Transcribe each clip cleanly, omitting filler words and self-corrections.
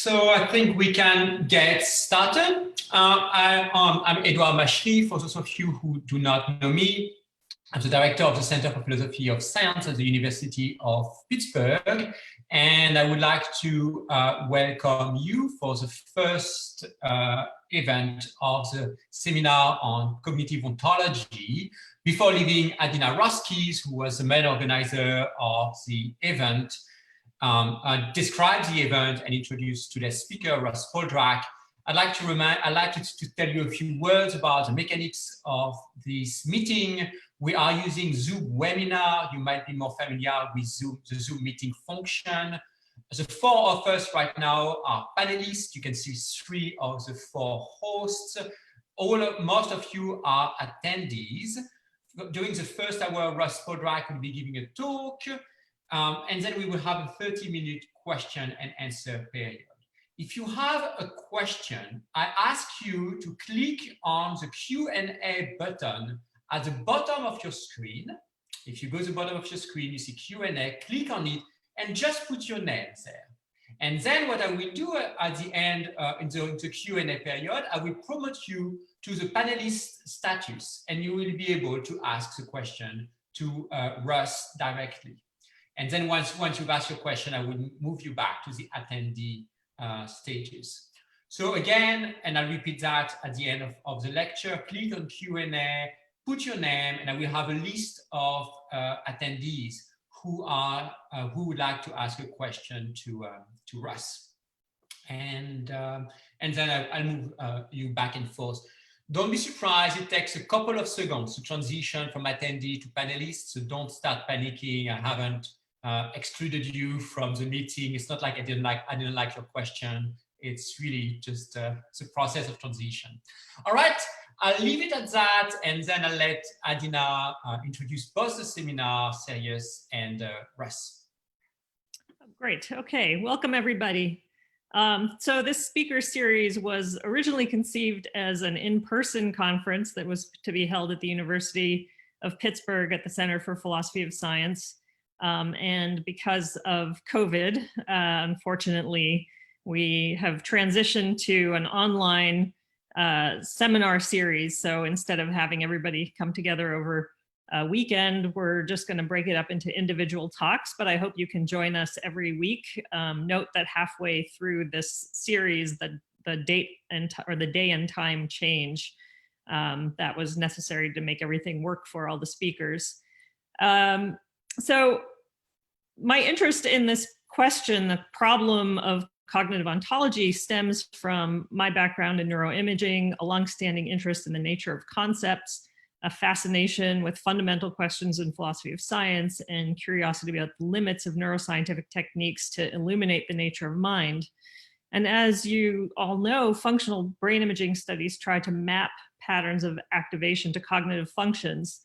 So I think we can get started. I'm Edouard Machry. For those of you who do not know me, I'm the director of the Center for Philosophy of Science at the University of Pittsburgh. And I would like to welcome you for the first event of the seminar on cognitive ontology. Before leaving Adina Russ, who was the main organizer of the event, describe the event and introduce today's speaker, Russ Poldrack. I'd like to tell you a few words about the mechanics of this meeting. We are using Zoom webinar. You might be more familiar with the Zoom meeting function. The four of us right now are panelists. You can see 3 of the 4 hosts. Most of you are attendees. During the first hour, Russ Poldrack will be giving a talk. And then we will have a 30-minute question and answer period. If you have a question, I ask you to click on the Q&A button at the bottom of your screen. If you go to the bottom of your screen, you see Q&A, click on it, and just put your name there. And then what I will do at the end, in the Q&A period, I will promote you to the panelist status, and you will be able to ask the question to Russ directly. And then once you've asked your question, I will move you back to the attendee stages. So again, and I'll repeat that at the end of the lecture, click on Q&A, put your name, and I will have a list of attendees who would like to ask a question to Russ. And then I'll move you back and forth. Don't be surprised, it takes a couple of seconds to transition from attendee to panelist, so don't start panicking. I haven't excluded you from the meeting. It's not like I didn't like your question. It's really just the process of transition. All right, I'll leave it at that, and then I'll let Adina introduce both the seminar series and Russ. Great. Okay, welcome everybody. So this speaker series was originally conceived as an in-person conference that was to be held at the University of Pittsburgh at the Center for Philosophy of Science. And because of COVID, unfortunately, we have transitioned to an online seminar series. So instead of having everybody come together over a weekend, we're just going to break it up into individual talks, but I hope you can join us every week. Note that halfway through this series, the date or the day and time change that was necessary to make everything work for all the speakers. So my interest in this question, the problem of cognitive ontology, stems from my background in neuroimaging, a longstanding interest in the nature of concepts, a fascination with fundamental questions in philosophy of science, and curiosity about the limits of neuroscientific techniques to illuminate the nature of mind. And as you all know, functional brain imaging studies try to map patterns of activation to cognitive functions.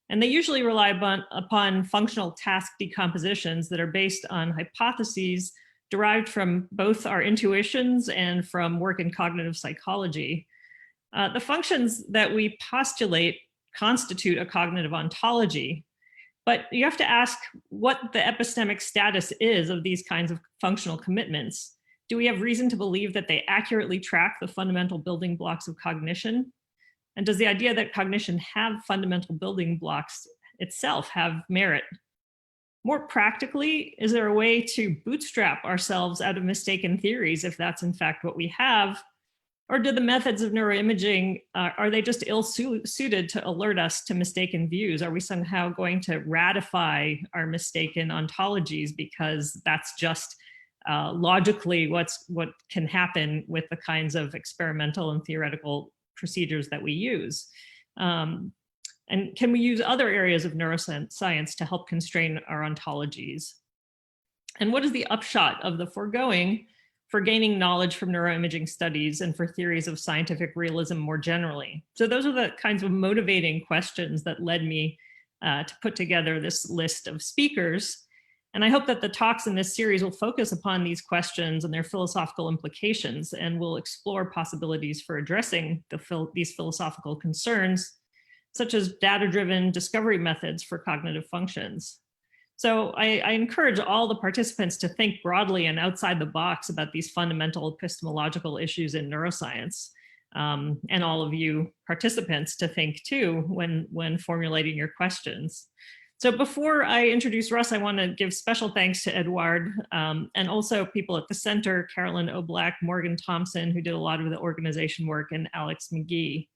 And they usually rely upon functional task decompositions that are based on hypotheses derived from both our intuitions and from work in cognitive psychology. The functions that we postulate constitute a cognitive ontology, but you have to ask what the epistemic status is of these kinds of functional commitments. Do we have reason to believe that they accurately track the fundamental building blocks of cognition? And does the idea that cognition have fundamental building blocks itself have merit? More practically, is there a way to bootstrap ourselves out of mistaken theories if that's in fact what we have? Or do the methods of neuroimaging, are they just ill-suited to alert us to mistaken views? Are we somehow going to ratify our mistaken ontologies because that's just logically what can happen with the kinds of experimental and theoretical procedures that we use? And can we use other areas of neuroscience to help constrain our ontologies? And what is the upshot of the foregoing for gaining knowledge from neuroimaging studies and for theories of scientific realism more generally? So those are the kinds of motivating questions that led me to put together this list of speakers. And I hope that the talks in this series will focus upon these questions and their philosophical implications, and will explore possibilities for addressing these philosophical concerns, such as data-driven discovery methods for cognitive functions. So I encourage all the participants to think broadly and outside the box about these fundamental epistemological issues in neuroscience. And all of you participants to think too when formulating your questions. So before I introduce Russ, I want to give special thanks to Edouard and also people at the center, Carolyn Oblak, Morgan Thompson, who did a lot of the organization work, and Alex McGee.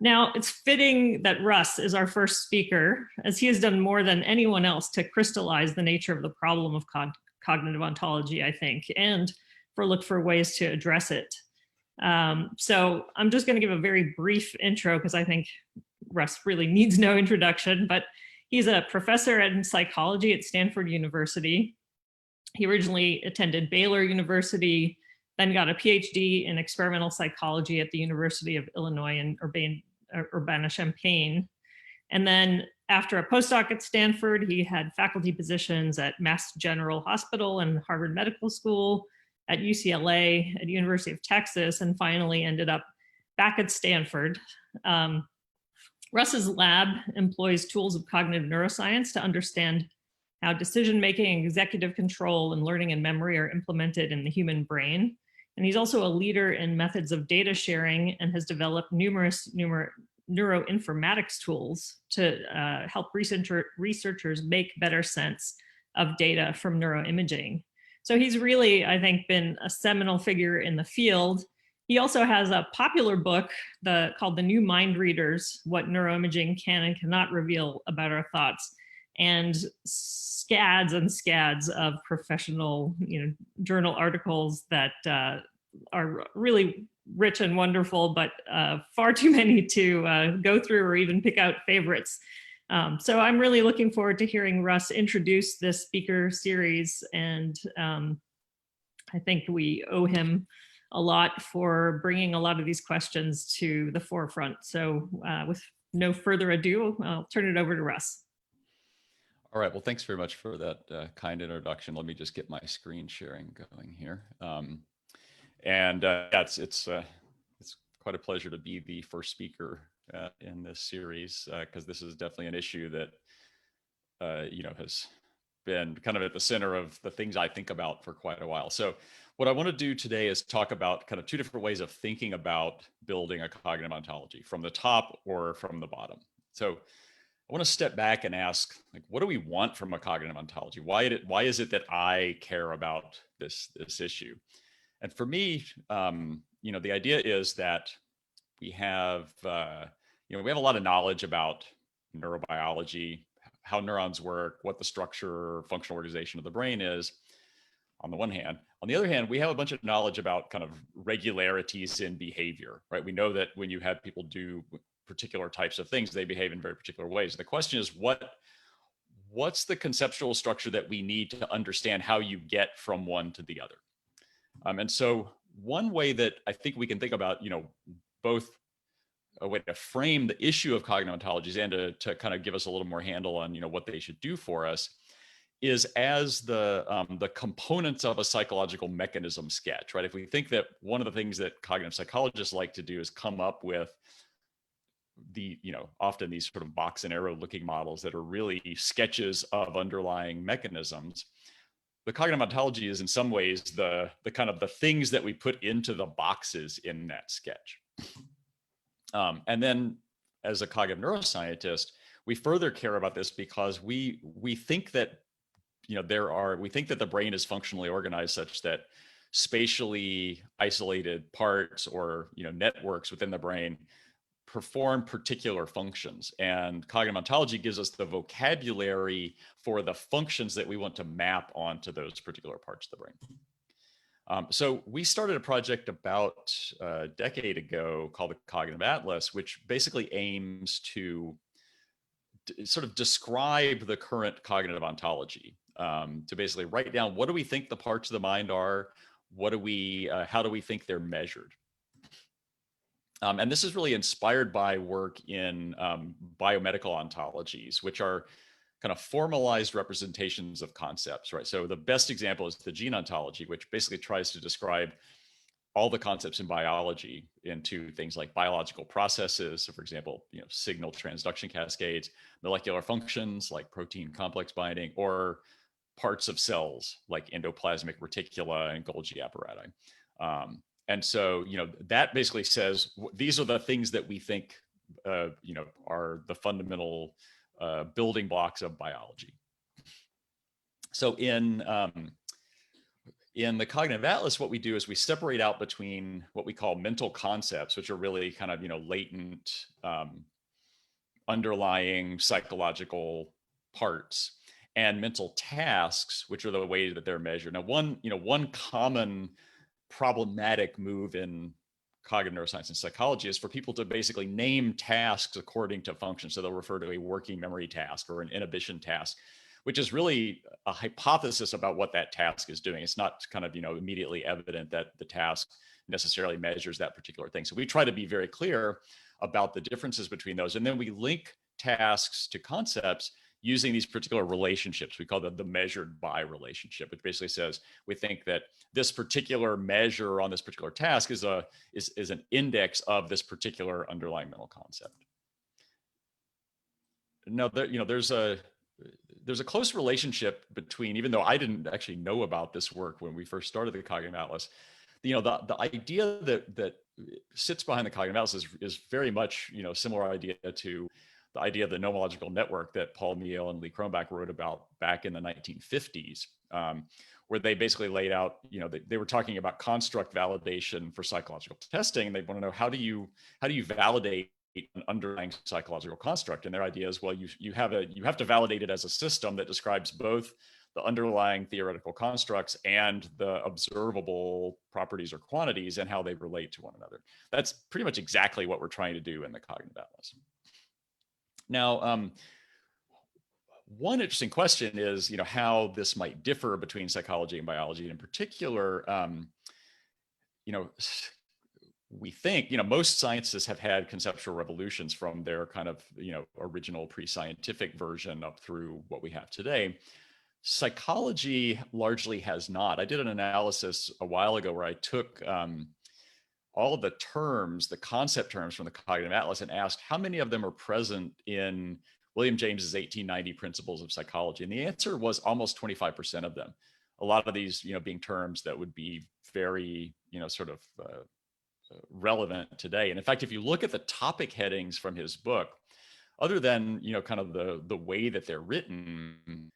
Now, it's fitting that Russ is our first speaker, as he has done more than anyone else to crystallize the nature of the problem of cognitive ontology, I think, and look for ways to address it. So I'm just going to give a very brief intro because I think Russ really needs no introduction, but he's a professor in psychology at Stanford University. He originally attended Baylor University, then got a PhD in experimental psychology at the University of Illinois in Urbana-Champaign. And then after a postdoc at Stanford, he had faculty positions at Mass General Hospital and Harvard Medical School, at UCLA, at University of Texas, and finally ended up back at Stanford. Russ's lab employs tools of cognitive neuroscience to understand how decision-making, executive control, and learning and memory are implemented in the human brain. And he's also a leader in methods of data sharing and has developed numerous neuroinformatics tools to help researchers make better sense of data from neuroimaging. So he's really, I think, been a seminal figure in the field. He also has a popular book called The New Mind Readers, What Neuroimaging Can and Cannot Reveal About Our Thoughts, and scads and scads of professional journal articles that are really rich and wonderful, but far too many to go through or even pick out favorites. So I'm really looking forward to hearing Russ introduce this speaker series, and I think we owe him a lot for bringing a lot of these questions to the forefront. So with no further ado, I'll turn it over to Russ. All right, well, thanks very much for that kind introduction. Let me just get my screen sharing going here. It's quite a pleasure to be the first speaker in this series, because this is definitely an issue that has been kind of at the center of the things I think about for quite a while. So what I want to do today is talk about kind of two different ways of thinking about building a cognitive ontology, from the top or from the bottom. So I want to step back and ask, like, what do we want from a cognitive ontology? Why is it that I care about this issue? And for me, the idea is that we have a lot of knowledge about neurobiology, how neurons work, what the structure or functional organization of the brain is, on the one hand. On the other hand, we have a bunch of knowledge about kind of regularities in behavior, right? We know that when you have people do particular types of things, they behave in very particular ways. The question is, what's the conceptual structure that we need to understand how you get from one to the other? And so one way that I think we can think about, both a way to frame the issue of cognitive ontologies and to kind of give us a little more handle on, what they should do for us, is as the components of a psychological mechanism sketch, right? If we think that one of the things that cognitive psychologists like to do is come up with often these sort of box and arrow looking models that are really sketches of underlying mechanisms, the cognitive ontology is in some ways the kind of the things that we put into the boxes in that sketch. And then as a cognitive neuroscientist, we further care about this because we think that we think that the brain is functionally organized such that spatially isolated parts or networks within the brain perform particular functions, and cognitive ontology gives us the vocabulary for the functions that we want to map onto those particular parts of the brain. So we started a project about a decade ago called the Cognitive Atlas, which basically aims to sort of describe the current cognitive ontology, to basically write down what do we think the parts of the mind are, how do we think they're measured. And this is really inspired by work in biomedical ontologies, which are kind of formalized representations of concepts, right? So the best example is the gene ontology, which basically tries to describe all the concepts in biology into things like biological processes. So for example, signal transduction cascades, molecular functions like protein complex binding, or parts of cells like endoplasmic reticula and Golgi apparatus. And so, that basically says these are the things that we think, are the fundamental building blocks of biology. So in the Cognitive Atlas, what we do is we separate out between what we call mental concepts, which are really kind of, latent, underlying psychological parts, and mental tasks, which are the way that they're measured. Now, one common problematic move in cognitive neuroscience and psychology is for people to basically name tasks according to function. So they'll refer to a working memory task or an inhibition task, which is really a hypothesis about what that task is doing. It's not kind of, immediately evident that the task necessarily measures that particular thing. So we try to be very clear about the differences between those. And then we link tasks to concepts using these particular relationships. We call them the measured by relationship, which basically says we think that this particular measure on this particular task is an index of this particular underlying mental concept. Now, there's a close relationship between, even though I didn't actually know about this work when we first started the Cognitive Atlas, the idea that sits behind the Cognitive Atlas is very much, similar idea to the idea of the nomological network that Paul Meehl and Lee Cronbach wrote about back in the 1950s, where they basically laid out, they were talking about construct validation for psychological testing. And they want to know, how do you validate an underlying psychological construct? And their idea is, well, you have to validate it as a system that describes both the underlying theoretical constructs and the observable properties or quantities and how they relate to one another. That's pretty much exactly what we're trying to do in the Cognitive Atlas. Now, one interesting question is, how this might differ between psychology and biology. And in particular, we think, most sciences have had conceptual revolutions from their kind of, original pre-scientific version up through what we have today. Psychology largely has not. I did an analysis a while ago where I took all of the terms, the concept terms from the Cognitive Atlas, and asked how many of them are present in William James's 1890 Principles of Psychology. And the answer was almost 25% of them. A lot of these, being terms that would be very, relevant today. And in fact, if you look at the topic headings from his book, other than, kind of the way that they're written,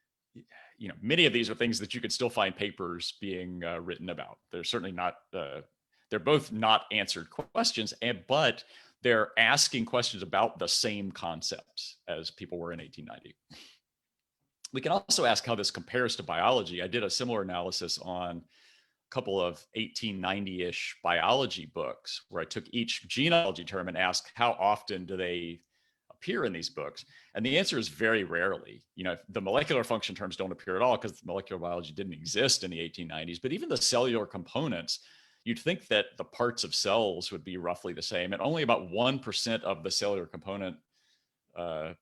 many of these are things that you could still find papers being written about. They're certainly not, they're both not answered questions, but they're asking questions about the same concepts as people were in 1890. We can also ask how this compares to biology. I did a similar analysis on a couple of 1890-ish biology books where I took each genealogy term and asked how often do they appear in these books? And the answer is very rarely. The molecular function terms don't appear at all because molecular biology didn't exist in the 1890s, but even the cellular components, you'd think that the parts of cells would be roughly the same, and only about 1% of the cellular component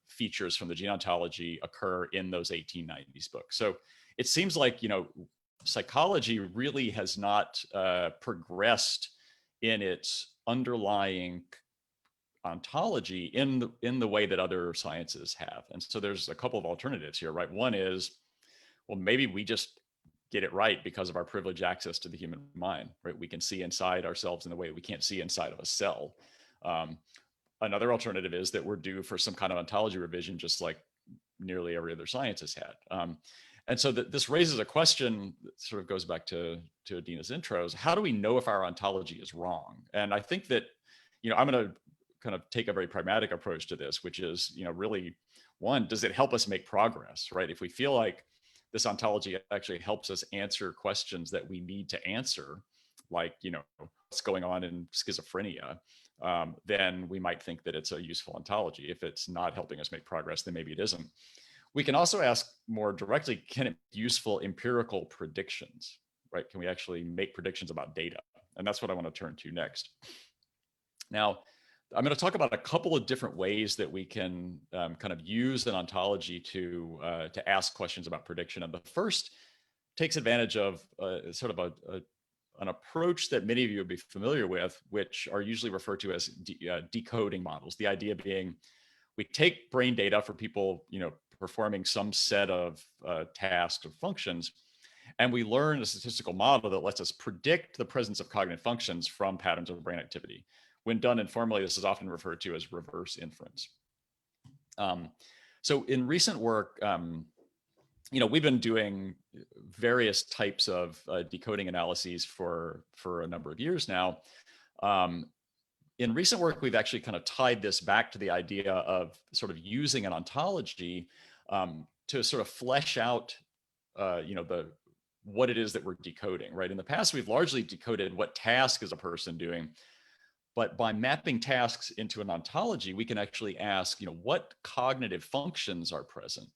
features from the gene ontology occur in those 1890s books. So it seems like, psychology really has not progressed in its underlying ontology in the way that other sciences have. And so there's a couple of alternatives here, right? One is, well, maybe we just get it right because of our privileged access to the human mind, right? We can see inside ourselves in the way we can't see inside of a cell. Another alternative is that we're due for some kind of ontology revision, just like nearly every other science has had. And so this raises a question that sort of goes back to Adina's intros. How do we know if our ontology is wrong? And I think that, I'm going to kind of take a very pragmatic approach to this, which is, really, one, does it help us make progress, right? If we feel like this ontology actually helps us answer questions that we need to answer, like, what's going on in schizophrenia, then we might think that it's a useful ontology. If it's not helping us make progress, then maybe it isn't. We can also ask more directly, can it be useful empirical predictions, right? Can we actually make predictions about data? And that's what I want to turn to next. Now, I'm going to talk about a couple of different ways that we can kind of use an ontology to ask questions about prediction. And the first takes advantage of sort of an approach that many of you would be familiar with, which are usually referred to as decoding models. The idea being we take brain data for people, performing some set of tasks or functions, and we learn a statistical model that lets us predict the presence of cognitive functions from patterns of brain activity. When done informally, this is often referred to as reverse inference. So in recent work, we've been doing various types of decoding analyses for a number of years now. In recent work, we've actually kind of tied this back to the idea of sort of using an ontology to sort of flesh out, what it is that we're decoding, right? In the past, we've largely decoded what task is a person doing, but by mapping tasks into an ontology, we can actually ask, what cognitive functions are present.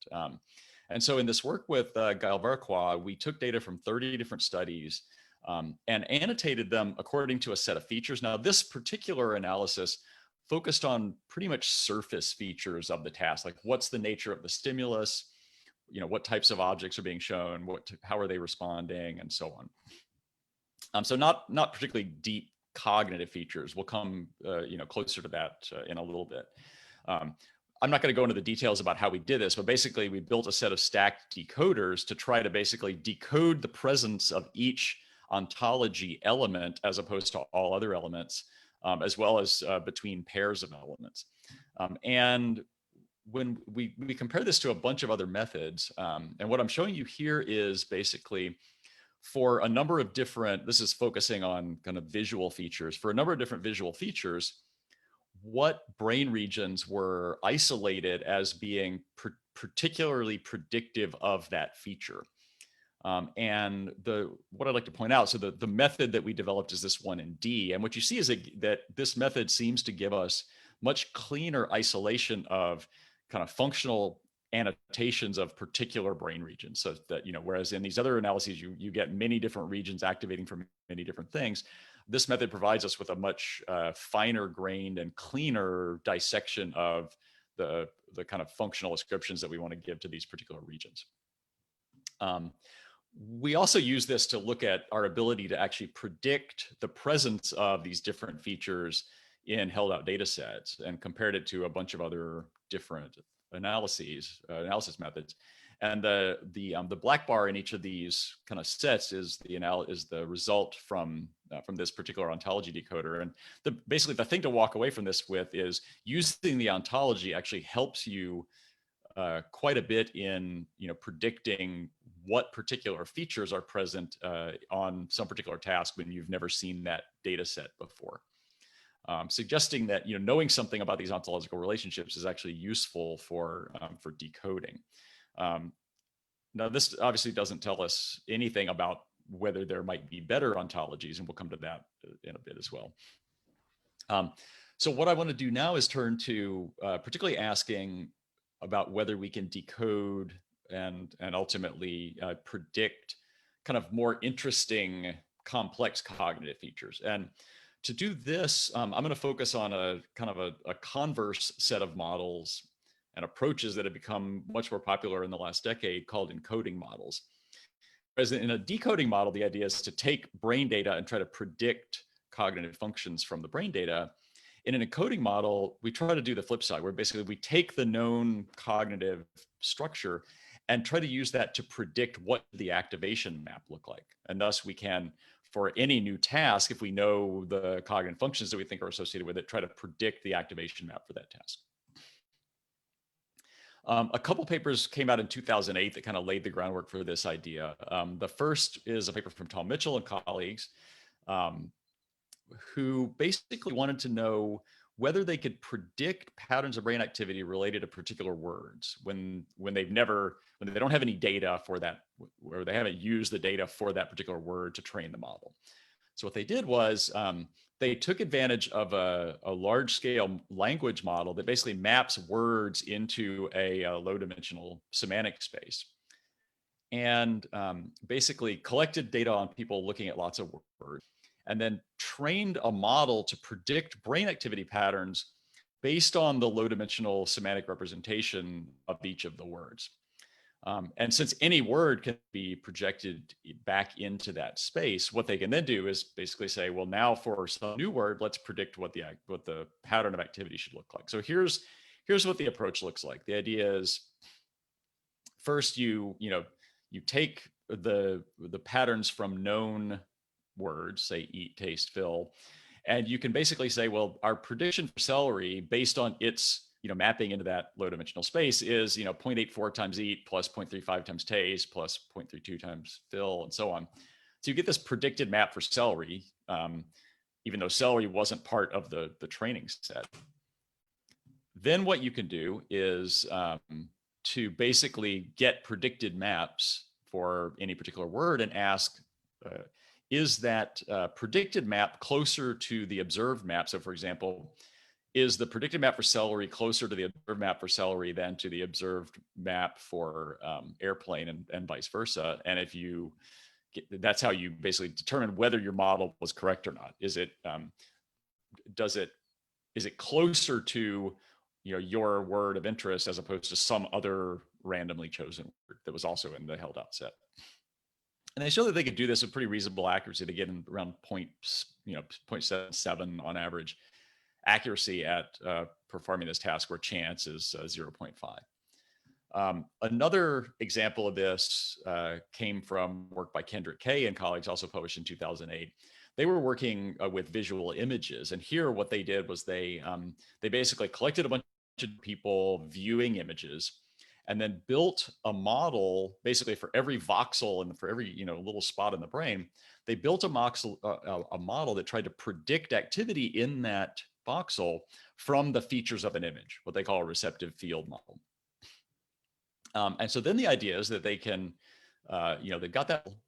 And so in this work with Gaël Vercroix, we took data from 30 different studies and annotated them according to a set of features. Now, this particular analysis focused on pretty much surface features of the task, like what's the nature of the stimulus, what types of objects are being shown, how are they responding, and so on. So not particularly deep cognitive features. We'll come closer to that in a little bit. I'm not going to go into the details about how we did this, but basically we built a set of stacked decoders to try to basically decode the presence of each ontology element as opposed to all other elements, as well as between pairs of elements. And when we compare this to a bunch of other methods, and what I'm showing you here is basically for a number of different, this is focusing on kind of visual features, for a number of different visual features, what brain regions were isolated as being particularly predictive of that feature. And what I'd like to point out, so the method that we developed is this one in D. And what you see is that this method seems to give us much cleaner isolation of kind of functional annotations of particular brain regions. So that, whereas in these other analyses, you get many different regions activating from many different things, this method provides us with a much finer grained and cleaner dissection of the kind of functional descriptions that we want to give to these particular regions. We also use this to look at our ability to actually predict the presence of these different features in held out data sets and compared it to a bunch of other different analysis methods. And the black bar in each of these kind of sets is the result from this particular ontology decoder. And basically the thing to walk away from this with is using the ontology actually helps you quite a bit in predicting what particular features are present on some particular task when you've never seen that data set before. Suggesting that knowing something about these ontological relationships is actually useful for decoding. Now, this obviously doesn't tell us anything about whether there might be better ontologies, and we'll come to that in a bit as well. So what I want to do now is turn to particularly asking about whether we can decode and ultimately predict kind of more interesting, complex cognitive features. And to do this, I'm going to focus on a kind of a converse set of models and approaches that have become much more popular in the last decade called encoding models. Whereas in a decoding model, the idea is to take brain data and try to predict cognitive functions from the brain data. In an encoding model, we try to do the flip side, where basically we take the known cognitive structure and try to use that to predict what the activation map look like. And thus we can, for any new task, if we know the cognitive functions that we think are associated with it, try to predict the activation map for that task. A couple papers came out in 2008 that kind of laid the groundwork for this idea. The first is a paper from Tom Mitchell and colleagues, who basically wanted to know whether they could predict patterns of brain activity related to particular words when they don't have any data for that, or they haven't used the data for that particular word to train the model. So what they did was they took advantage of a large-scale language model that basically maps words into a low-dimensional semantic space, and basically collected data on people looking at lots of words, and then trained a model to predict brain activity patterns based on the low-dimensional semantic representation of each of the words. And since any word can be projected back into that space, what they can then do is basically say, well, now for some new word, let's predict what the pattern of activity should look like. So here's what the approach looks like. The idea is, first you take the patterns from known words, say eat, taste, fill, and you can basically say, well, our prediction for celery based on its mapping into that low dimensional space is 0.84 times eat plus 0.35 times taste plus 0.32 times fill and so on. So you get this predicted map for celery, even though celery wasn't part of the training set. Then what you can do is to basically get predicted maps for any particular word and ask, is that predicted map closer to the observed map? So for example, is the predicted map for celery closer to the observed map for celery than to the observed map for airplane and vice versa? And if you that's how you basically determine whether your model was correct or not. Is it closer to your word of interest as opposed to some other randomly chosen word that was also in the held out set? And they show that they could do this with pretty reasonable accuracy. They get in around 0.77 on average accuracy at performing this task, where chance is 0.5. Another example of this came from work by Kendrick Kay and colleagues, also published in 2008. They were working with visual images, and here what they did was they basically collected a bunch of people viewing images, and then built a model basically for every voxel and for every little spot in the brain. They built a model that tried to predict activity in that voxel from the features of an image, what they call a receptive field model. And so then the idea is that they can,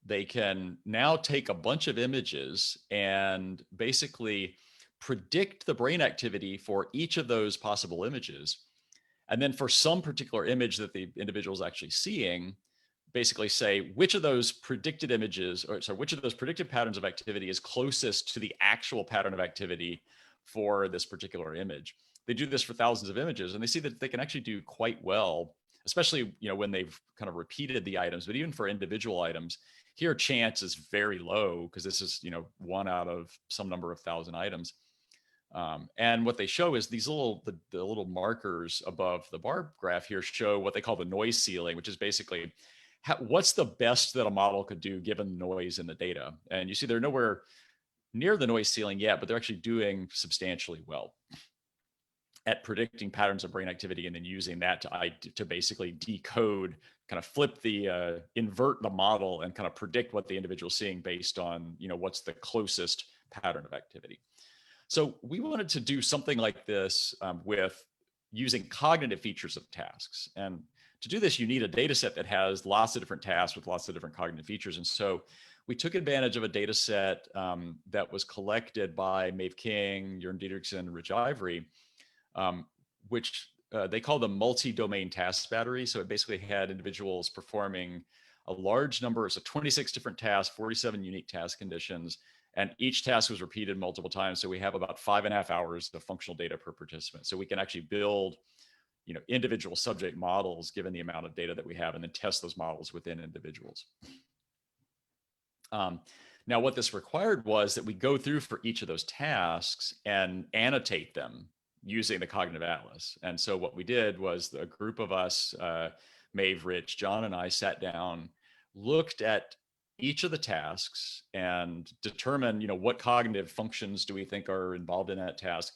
they can now take a bunch of images and basically predict the brain activity for each of those possible images. And then for some particular image that the individual is actually seeing, basically say which of those predicted images, or sorry, which of those predicted patterns of activity is closest to the actual pattern of activity for this particular image. They do this for thousands of images, and they see that they can actually do quite well, especially when they've kind of repeated the items. But even for individual items, here chance is very low because this is 1 out of some number of thousand items. And what they show is these the little markers above the bar graph here show what they call the noise ceiling, which is basically what's the best that a model could do given noise in the data. And you see they're nowhere near the noise ceiling yet, but they're actually doing substantially well at predicting patterns of brain activity and then using that to basically decode, kind of flip invert the model and kind of predict what the individual is seeing based on what's the closest pattern of activity. So we wanted to do something like this with using cognitive features of tasks. And to do this, you need a data set that has lots of different tasks with lots of different cognitive features. And so we took advantage of a data set that was collected by Maeve King, Jørn Didriksen, Rich Ivory, which they call the multi-domain task battery. So it basically had individuals performing a large number, so 26 different tasks, 47 unique task conditions, and each task was repeated multiple times. So we have about 5.5 hours of functional data per participant. So we can actually build individual subject models given the amount of data that we have, and then test those models within individuals. Now, what this required was that we go through for each of those tasks and annotate them using the Cognitive Atlas. And so what we did was a group of us, Maeve, Rich, John, and I sat down, looked at each of the tasks and determined, what cognitive functions do we think are involved in that task.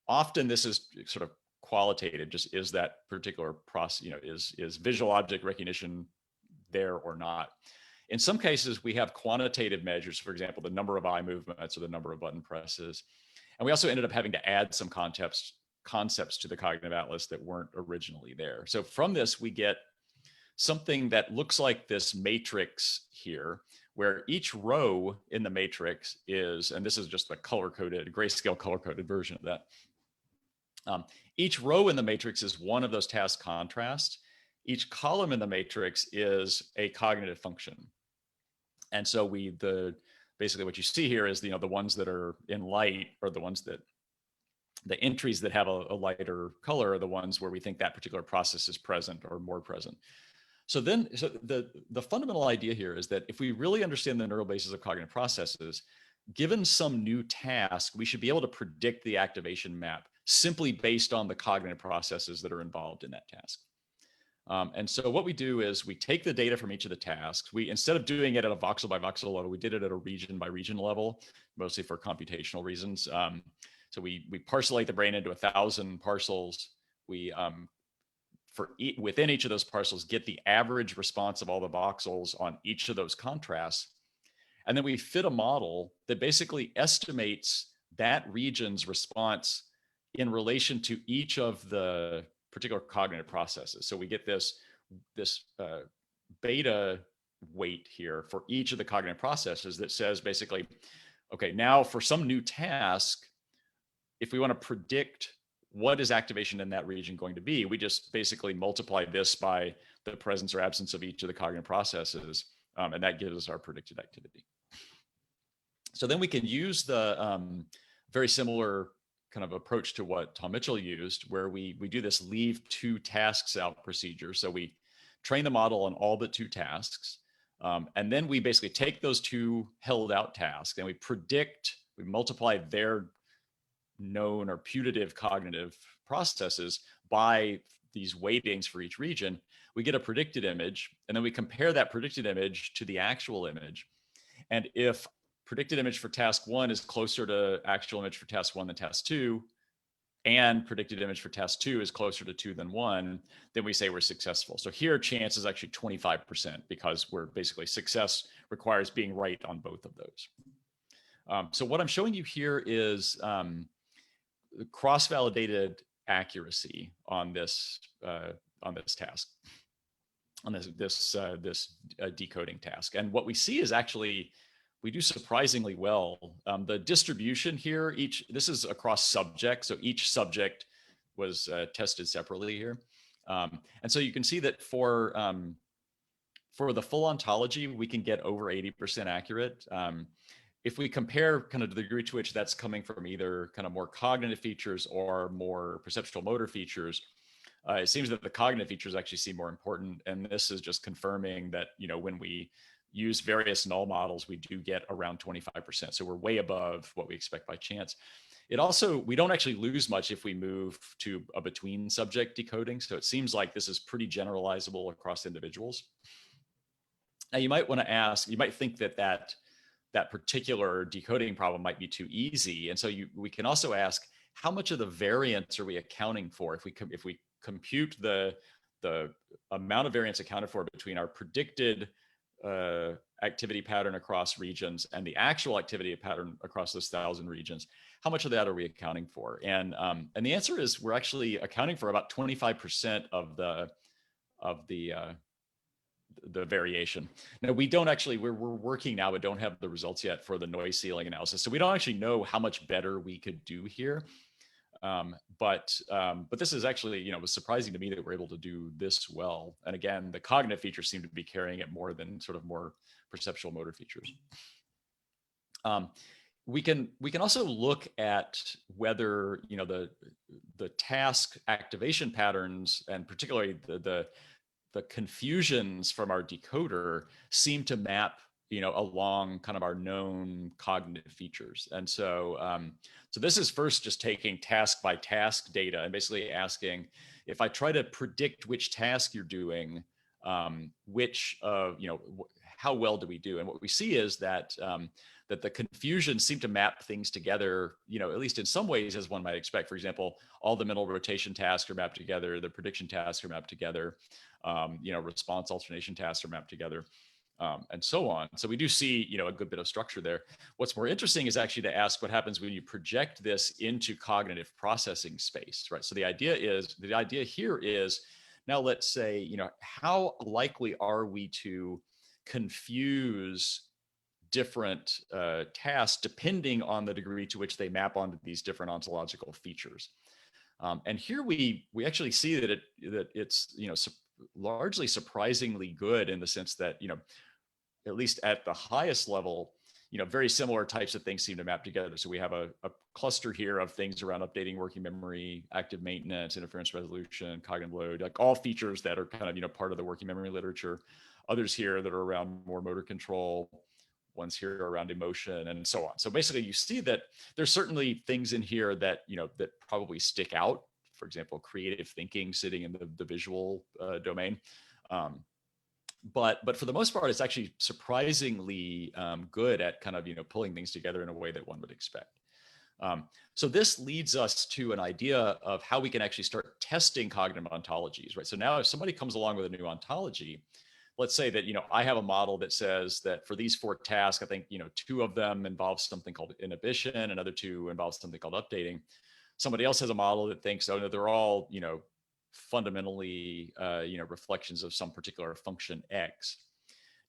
Often this is sort of qualitative, just is that particular process, is visual object recognition there or not. In some cases, we have quantitative measures, for example, the number of eye movements or the number of button presses. And we also ended up having to add some concepts to the Cognitive Atlas that weren't originally there. So from this, we get something that looks like this matrix here, where each row in the matrix is, and this is just a color-coded, grayscale color-coded version of that. Each row in the matrix is one of those task contrasts. Each column in the matrix is a cognitive function. And so basically what you see here is, the ones that are in light are the ones that, the entries that have a lighter color are the ones where we think that particular process is present or more present. So the fundamental idea here is that if we really understand the neural basis of cognitive processes, given some new task, we should be able to predict the activation map simply based on the cognitive processes that are involved in that task. And so what we do is we take the data from each of the tasks. We, instead of doing it at a voxel by voxel level, we did it at a region by region level, mostly for computational reasons. So we parcellate the brain into 1,000 parcels. We, within each of those parcels, get the average response of all the voxels on each of those contrasts. And then we fit a model that basically estimates that region's response in relation to each of the particular cognitive processes. So we get this beta weight here for each of the cognitive processes that says basically, okay, now for some new task, if we want to predict what is activation in that region going to be, we just basically multiply this by the presence or absence of each of the cognitive processes, and that gives us our predicted activity. So then we can use the very similar kind of approach to what Tom Mitchell used, where we do this leave 2 tasks out procedure. So we train the model on all but 2 tasks. And then we basically take those 2 held out tasks and we multiply their known or putative cognitive processes by these weightings for each region. We get a predicted image, and then we compare that predicted image to the actual image. And if predicted image for task 1 is closer to actual image for task 1 than task 2, and predicted image for task 2 is closer to 2 than 1, then we say we're successful. So here chance is actually 25% because we're basically, success requires being right on both of those. So what I'm showing you here is cross-validated accuracy on this task, on this decoding task. And what we see is actually, we do surprisingly well. The distribution here, this is across subjects, so each subject was tested separately here. And so you can see that for the full ontology, we can get over 80% accurate. If we compare kind of the degree to which that's coming from either kind of more cognitive features or more perceptual motor features, it seems that the cognitive features actually seem more important. And this is just confirming that, when we use various null models, we do get around 25%. So we're way above what we expect by chance. It also, we don't actually lose much if we move to a between subject decoding. So it seems like this is pretty generalizable across individuals. Now you might want to ask, you might think that particular decoding problem might be too easy. And so we can also ask, how much of the variance are we accounting for? If we compute the amount of variance accounted for between our predicted activity pattern across regions and the actual activity pattern across those 1,000 regions, how much of that are we accounting for? And the answer is we're actually accounting for about 25% of the variation. Now we don't actually, we're working now, but don't have the results yet for the noise ceiling analysis. So we don't actually know how much better we could do here. But this is actually, it was surprising to me that we're able to do this well. And again, the cognitive features seem to be carrying it more than sort of more perceptual motor features. We can also look at whether, the task activation patterns, and particularly the confusions from our decoder, seem to map, along kind of our known cognitive features. And so, so this is first just taking task by task data and basically asking, if I try to predict which task you're doing, how well do we do? And what we see is that that the confusion seem to map things together, at least in some ways, as one might expect. For example, all the mental rotation tasks are mapped together, the prediction tasks are mapped together, response alternation tasks are mapped together, and so on. So we do see, a good bit of structure there. What's more interesting is actually to ask what happens when you project this into cognitive processing space, right? So the idea here is, now let's say, how likely are we to confuse different tasks depending on the degree to which they map onto these different ontological features? And here we actually see that it's largely surprisingly good, in the sense that at least at the highest level, very similar types of things seem to map together. So we have a cluster here of things around updating working memory, active maintenance, interference resolution, cognitive load, like all features that are kind of, part of the working memory literature. Others here that are around more motor control, ones here around emotion, and so on. So basically you see that there's certainly things in here that, that probably stick out. For example, creative thinking sitting in the visual domain. But for the most part, it's actually surprisingly good at kind of, pulling things together in a way that one would expect. So this leads us to an idea of how we can actually start testing cognitive ontologies, right? So now if somebody comes along with a new ontology, let's say that, I have a model that says that for these 4 tasks, I think, 2 of them involve something called inhibition, another 2 involves something called updating. Somebody else has a model that thinks, oh no, they're all, fundamentally, reflections of some particular function X.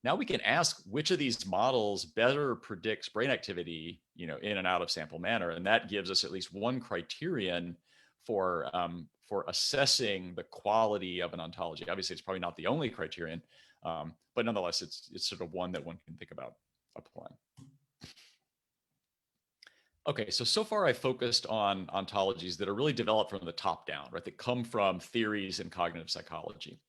Now we can ask which of these models better predicts brain activity, in and out of sample manner, and that gives us at least one criterion for assessing the quality of an ontology. Obviously, it's probably not the only criterion, but nonetheless, it's sort of one that one can think about applying. Okay, so far I focused on ontologies that are really developed from the top down, right? That come from theories in cognitive psychology.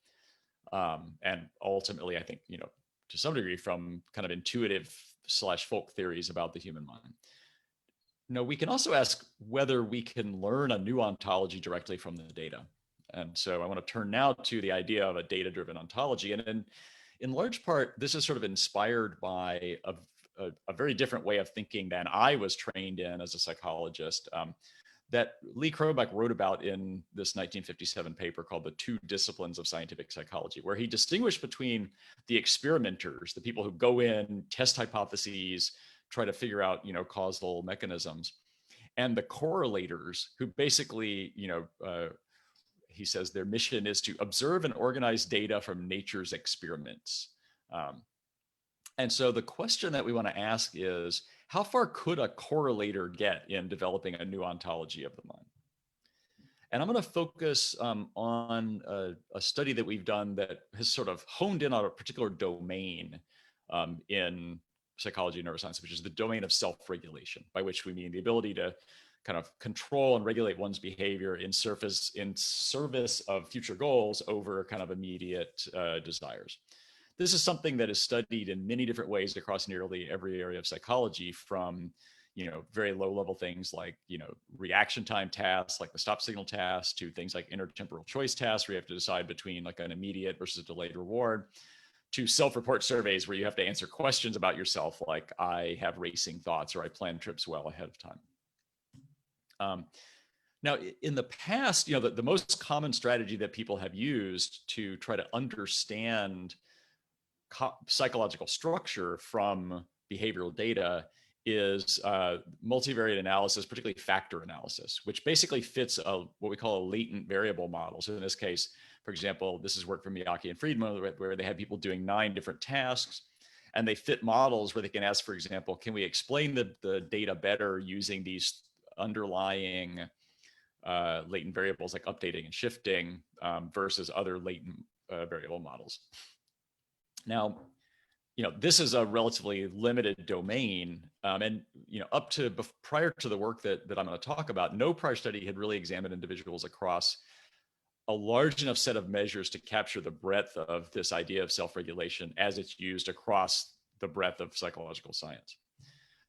And ultimately, I think, to some degree from kind of intuitive / folk theories about the human mind. No, we can also ask whether we can learn a new ontology directly from the data. And so I want to turn now to the idea of a data-driven ontology. And in large part, this is sort of inspired by a very different way of thinking than I was trained in as a psychologist, that Lee Krobeck wrote about in this 1957 paper called The Two Disciplines of Scientific Psychology, where he distinguished between the experimenters, the people who go in, test hypotheses, try to figure out, causal mechanisms, and the correlators who basically, he says their mission is to observe and organize data from nature's experiments. And so the question that we want to ask is, how far could a correlator get in developing a new ontology of the mind? And I'm going to focus on a study that we've done that has sort of honed in on a particular domain in psychology and neuroscience, which is the domain of self-regulation, by which we mean the ability to kind of control and regulate one's behavior in service of future goals over kind of immediate desires. This is something that is studied in many different ways across nearly every area of psychology, from very low level things like reaction time tasks like the stop signal task, to things like intertemporal choice tasks where you have to decide between like an immediate versus a delayed reward, to self-report surveys where you have to answer questions about yourself like, I have racing thoughts, or I plan trips well ahead of time. Now, in the past, the most common strategy that people have used to try to understand psychological structure from behavioral data is multivariate analysis, particularly factor analysis, which basically fits what we call a latent variable model. So in this case, for example, this is work from Miyake and Friedman, where they have people doing 9 different tasks, and they fit models where they can ask, for example, can we explain the data better using these underlying latent variables like updating and shifting versus other latent variable models. Now, this is a relatively limited domain, and up to prior to the work that I'm going to talk about, no prior study had really examined individuals across a large enough set of measures to capture the breadth of this idea of self-regulation as it's used across the breadth of psychological science.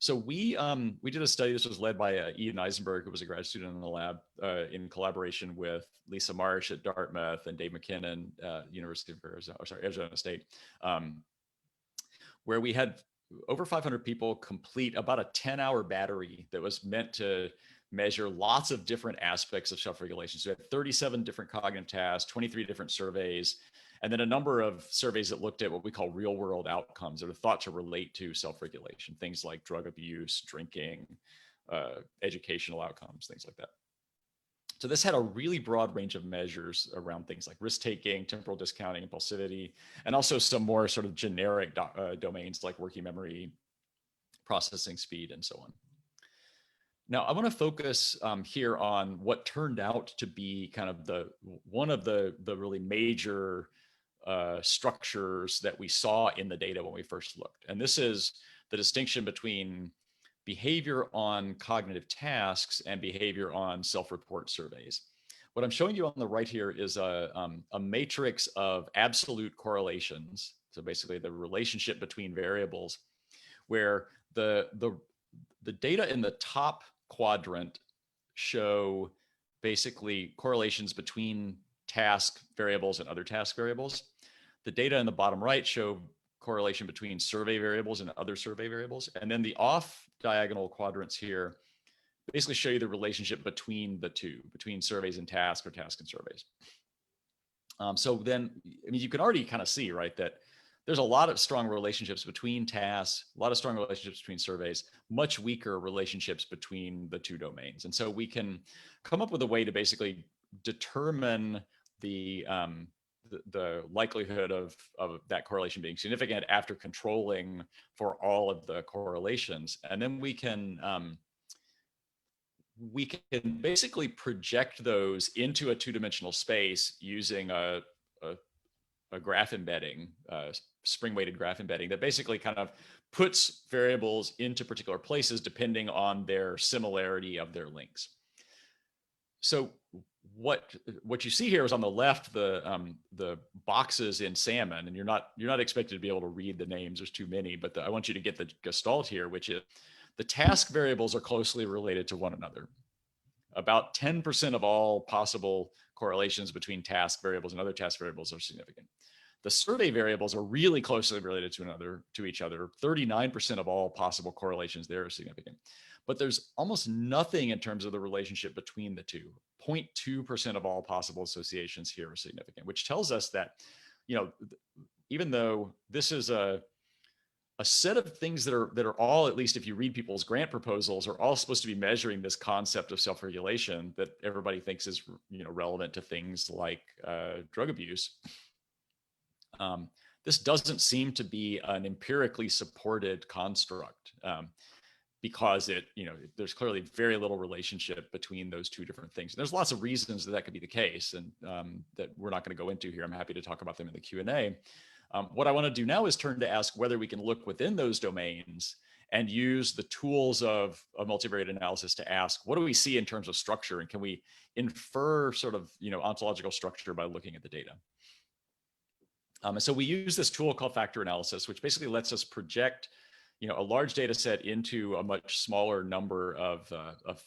So we did a study. This was led by Ian Eisenberg, who was a grad student in the lab, in collaboration with Lisa Marsh at Dartmouth and Dave McKinnon, University of Arizona State, where we had over 500 people complete about a 10-hour battery that was meant to measure lots of different aspects of self-regulation. So we had 37 different cognitive tasks, 23 different surveys, and then a number of surveys that looked at what we call real-world outcomes that are thought to relate to self-regulation, things like drug abuse, drinking, educational outcomes, things like that. So this had a really broad range of measures around things like risk-taking, temporal discounting, impulsivity, and also some more sort of generic domains like working memory, processing speed, and so on. Now, I want to focus here on what turned out to be kind of one of the really major structures that we saw in the data when we first looked. And this is the distinction between behavior on cognitive tasks and behavior on self-report surveys. What I'm showing you on the right here is a matrix of absolute correlations. So basically the relationship between variables, where the data in the top quadrant show basically correlations between task variables and other task variables. The data in the bottom right show correlation between survey variables and other survey variables. And then the off diagonal quadrants here basically show you the relationship between the two, between surveys and tasks, or tasks and surveys. So then, I mean, you can already kind of see, right, that there's a lot of strong relationships between tasks, a lot of strong relationships between surveys, much weaker relationships between the two domains. And so we can come up with a way to basically determine the likelihood of that correlation being significant after controlling for all of the correlations. And then we can basically project those into a two-dimensional space using a graph embedding, spring-weighted graph embedding that basically kind of puts variables into particular places depending on their similarity of their links. So what you see here is on the left, the boxes in salmon, and you're not expected to be able to read the names. There's too many, but I want you to get the gestalt here, which is the task variables are closely related to one another. About 10% of all possible correlations between task variables and other task variables are significant. The survey variables are really closely related to each other. 39% of all possible correlations there are significant. But there's almost nothing in terms of the relationship between the two. 0.2% of all possible associations here are significant, which tells us that, you know, even though this is a set of things that are all, at least if you read people's grant proposals, are all supposed to be measuring this concept of self-regulation that everybody thinks is, you know, relevant to things like drug abuse. This doesn't seem to be an empirically supported construct because there's clearly very little relationship between those two different things. There's lots of reasons that could be the case, and that we're not going to go into here. I'm happy to talk about them in the Q&A. What I want to do now is turn to ask whether we can look within those domains and use the tools of multivariate analysis to ask, what do we see in terms of structure, and can we infer sort of, you know, ontological structure by looking at the data? And so we use this tool called factor analysis, which basically lets us project, you know, a large data set into a much smaller number of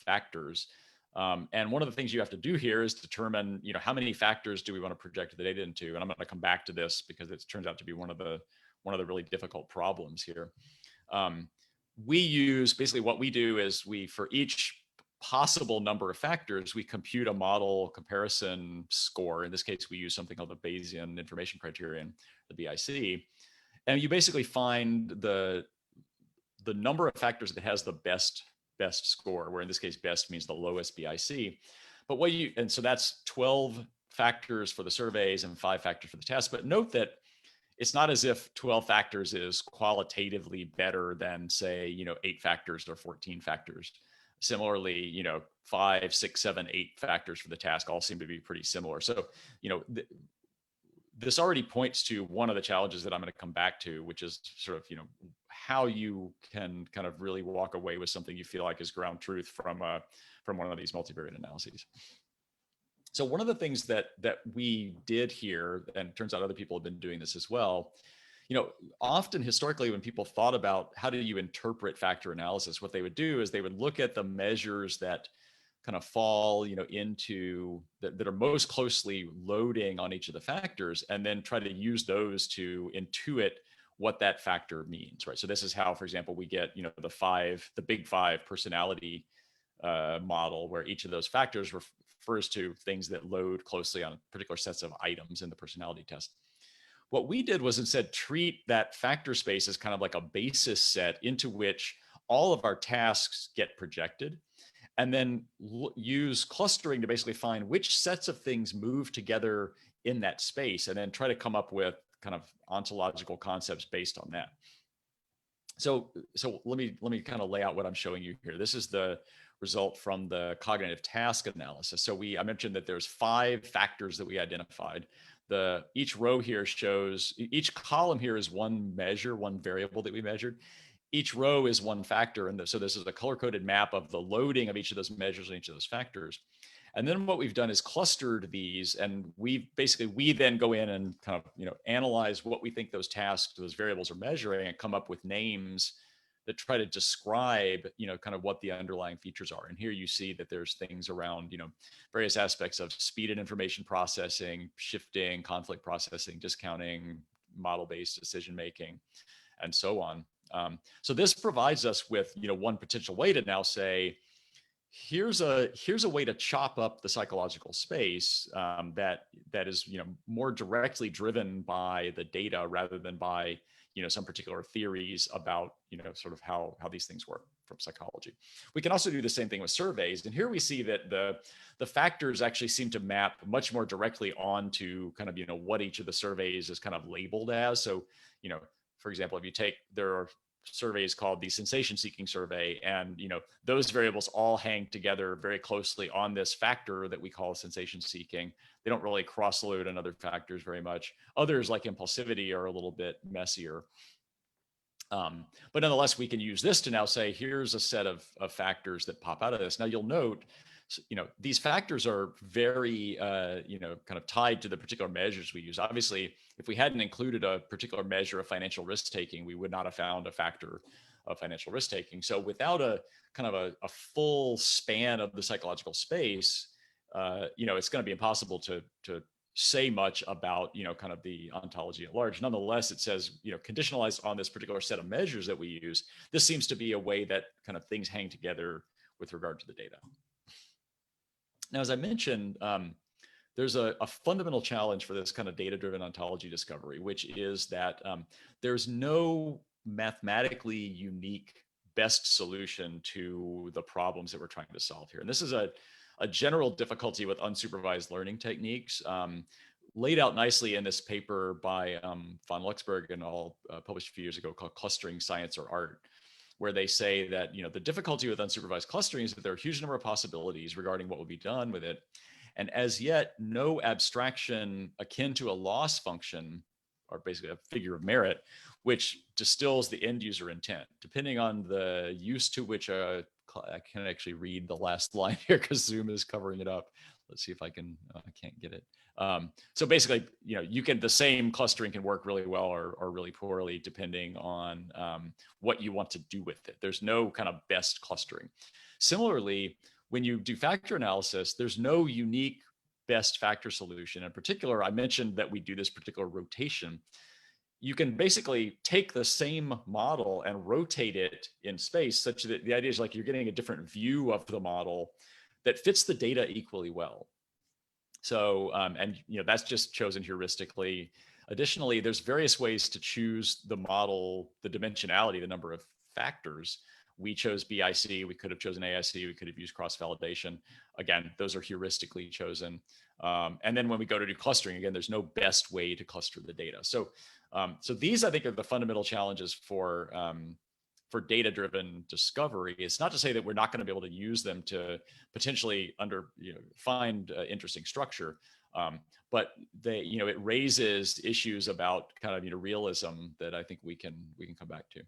factors. And one of the things you have to do here is determine, you know, how many factors do we want to project the data into? And I'm going to come back to this because it turns out to be one of the really difficult problems here. We use, basically what we do is for each possible number of factors, we compute a model comparison score. In this case, we use something called the Bayesian information criterion, the BIC. And you basically find the number of factors that has the best score, where in this case, best means the lowest BIC. But and so that's 12 factors for the surveys and 5 factors for the test. But note that it's not as if 12 factors is qualitatively better than, say, you know, 8 factors or 14 factors. Similarly, you know, 5, 6, 7, 8 factors for the task all seem to be pretty similar. So, you know, this already points to one of the challenges that I'm going to come back to, which is sort of, you know, how you can kind of really walk away with something you feel like is ground truth from one of these multivariate analyses. So one of the things that we did here, and it turns out other people have been doing this as well, you know, often historically when people thought about how do you interpret factor analysis, what they would do is they would look at the measures that kind of fall, you know, into that are most closely loading on each of the factors, and then try to use those to intuit what that factor means, right? So this is how, for example, we get, you know, the big five personality model, where each of those factors refers to things that load closely on particular sets of items in the personality test. What we did was instead treat that factor space as kind of like a basis set into which all of our tasks get projected, and then use clustering to basically find which sets of things move together in that space, and then try to come up with kind of ontological concepts based on that. So let me kind of lay out what I'm showing you here. This is the result from the cognitive task analysis. So I mentioned that there's 5 factors that we identified. Each row here shows, each column here is one measure, one variable that we measured. each row is one factor. And so this is a color-coded map of the loading of each of those measures and each of those factors. And then what we've done is clustered these, and we then go in and kind of, analyze what we think those tasks, those variables are measuring, and come up with names that try to describe, kind of what the underlying features are. And here you see that there's things around, various aspects of speed and information processing, shifting, conflict processing, discounting, model-based decision-making, and so on. So this provides us with, one potential way to now say, here's a way to chop up the psychological space that is, more directly driven by the data rather than by, some particular theories about, sort of how these things work from psychology. We can also do the same thing with surveys. And here we see that the factors actually seem to map much more directly onto kind of, what each of the surveys is kind of labeled as. So, for example, there are surveys called the sensation seeking survey, and those variables all hang together very closely on this factor that we call sensation seeking. They don't really cross load on other factors very much. Others, like impulsivity, are a little bit messier. But nonetheless, we can use this to now say, here's a set of factors that pop out of this. Now you'll note, these factors are very, kind of tied to the particular measures we use. Obviously, if we hadn't included a particular measure of financial risk taking, we would not have found a factor of financial risk taking. So without a kind of a full span of the psychological space, it's going to be impossible to say much about, kind of the ontology at large. Nonetheless, it says, conditionalized on this particular set of measures that we use, this seems to be a way that kind of things hang together with regard to the data. Now, as I mentioned, there's a fundamental challenge for this kind of data-driven ontology discovery, which is that there's no mathematically unique best solution to the problems that we're trying to solve here. And this is a general difficulty with unsupervised learning techniques, laid out nicely in this paper by von Luxburg and all, published a few years ago, called Clustering Science or Art, where they say that the difficulty with unsupervised clustering is that there are a huge number of possibilities regarding what would be done with it. And as yet, no abstraction akin to a loss function, or basically a figure of merit, which distills the end user intent. Depending on the use to which I can't actually read the last line here because Zoom is covering it up. Let's see if I can, I can't get it. So basically, the same clustering can work really well or really poorly depending on what you want to do with it. There's no kind of best clustering. Similarly, when you do factor analysis, there's no unique best factor solution. In particular, I mentioned that we do this particular rotation. You can basically take the same model and rotate it in space such that the idea is like you're getting a different view of the model that fits the data equally well. So, that's just chosen heuristically. Additionally, there's various ways to choose the model, the dimensionality, the number of factors. We chose BIC, we could have chosen AIC, we could have used cross-validation. Again, those are heuristically chosen. And then when we go to do clustering, again, there's no best way to cluster the data. So these, I think, are the fundamental challenges for data-driven discovery. It's not to say that we're not going to be able to use them to potentially find interesting structure, but it raises issues about kind of realism that I think we can come back to.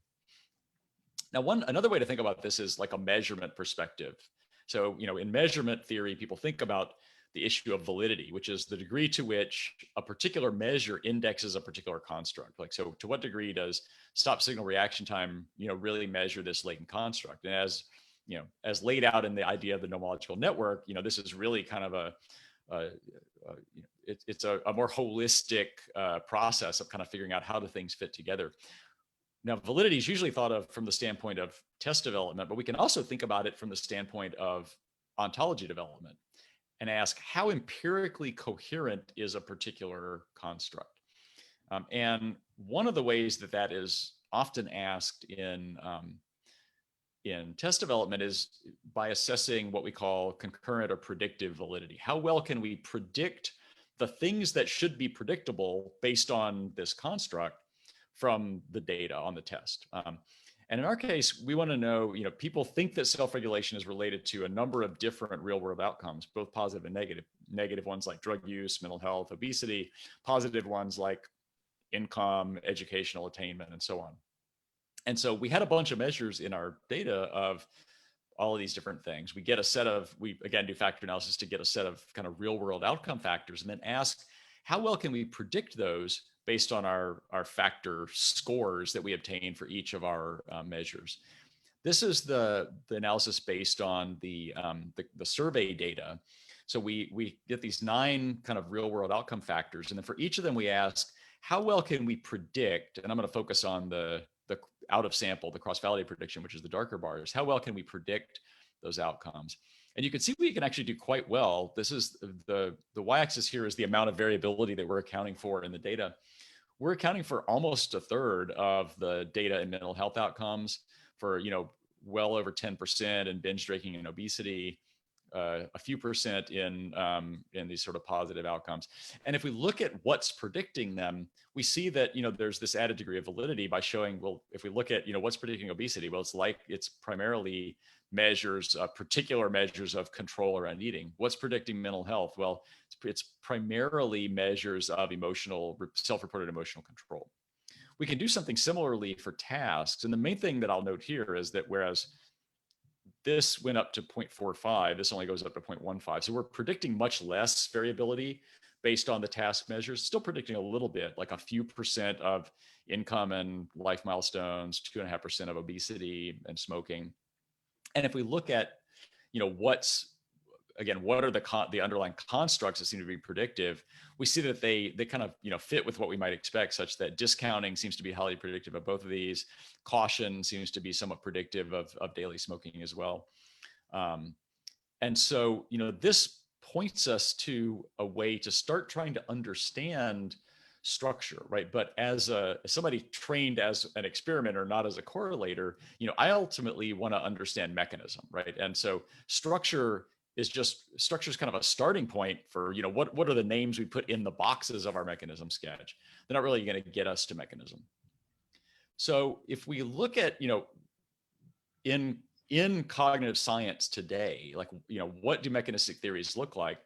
Now, another way to think about this is like a measurement perspective. So, in measurement theory, people think about the issue of validity, which is the degree to which a particular measure indexes a particular construct. Like, so to what degree does stop signal reaction time, really measure this latent construct? And as laid out in the idea of the nomological network, this is really kind of it's a more holistic process of kind of figuring out how do things fit together. Now, validity is usually thought of from the standpoint of test development, but we can also think about it from the standpoint of ontology development and ask how empirically coherent is a particular construct. And one of the ways that is often asked in test development is by assessing what we call concurrent or predictive validity. How well can we predict the things that should be predictable based on this construct from the data on the test? And in our case, we want to know, people think that self-regulation is related to a number of different real-world outcomes, both positive and negative. Negative ones like drug use, mental health, obesity, positive ones like income, educational attainment, and so on. And so we had a bunch of measures in our data of all of these different things. We get a set of, we again do factor analysis to get a set of kind of real world outcome factors, and then ask how well can we predict those based on our factor scores that we obtain for each of our measures. This is the analysis based on the survey data. So we get these 9 kind of real world outcome factors, and then for each of them we ask how well can we predict, and I'm going to focus on the out of sample, the cross-validated prediction, which is the darker bars. How well can we predict those outcomes? And you can see we can actually do quite well. This is the y-axis here is the amount of variability that we're accounting for in the data. We're accounting for almost a third of the data in mental health outcomes, for well over 10% in binge drinking and obesity, a few percent in these sort of positive outcomes. And if we look at what's predicting them, we see that there's this added degree of validity by showing, well, if we look at what's predicting obesity, well, it's primarily measures, particular measures of control around eating. What's predicting mental health? Well, it's primarily measures of self-reported emotional control. We can do something similarly for tasks. And the main thing that I'll note here is that whereas this went up to 0.45, this only goes up to 0.15. So we're predicting much less variability based on the task measures, still predicting a little bit, like a few percent of income and life milestones, 2.5% of obesity and smoking. And if we look at, what are the underlying constructs that seem to be predictive, we see that they kind of fit with what we might expect, such that discounting seems to be highly predictive of both of these. Caution seems to be somewhat predictive of daily smoking as well. And so this points us to a way to start trying to understand structure, right? But as somebody trained as an experimenter, not as a correlator, I ultimately want to understand mechanism, right? And so structure is kind of a starting point for, what are the names we put in the boxes of our mechanism sketch? They're not really going to get us to mechanism. So if we look at, in cognitive science today, like, what do mechanistic theories look like?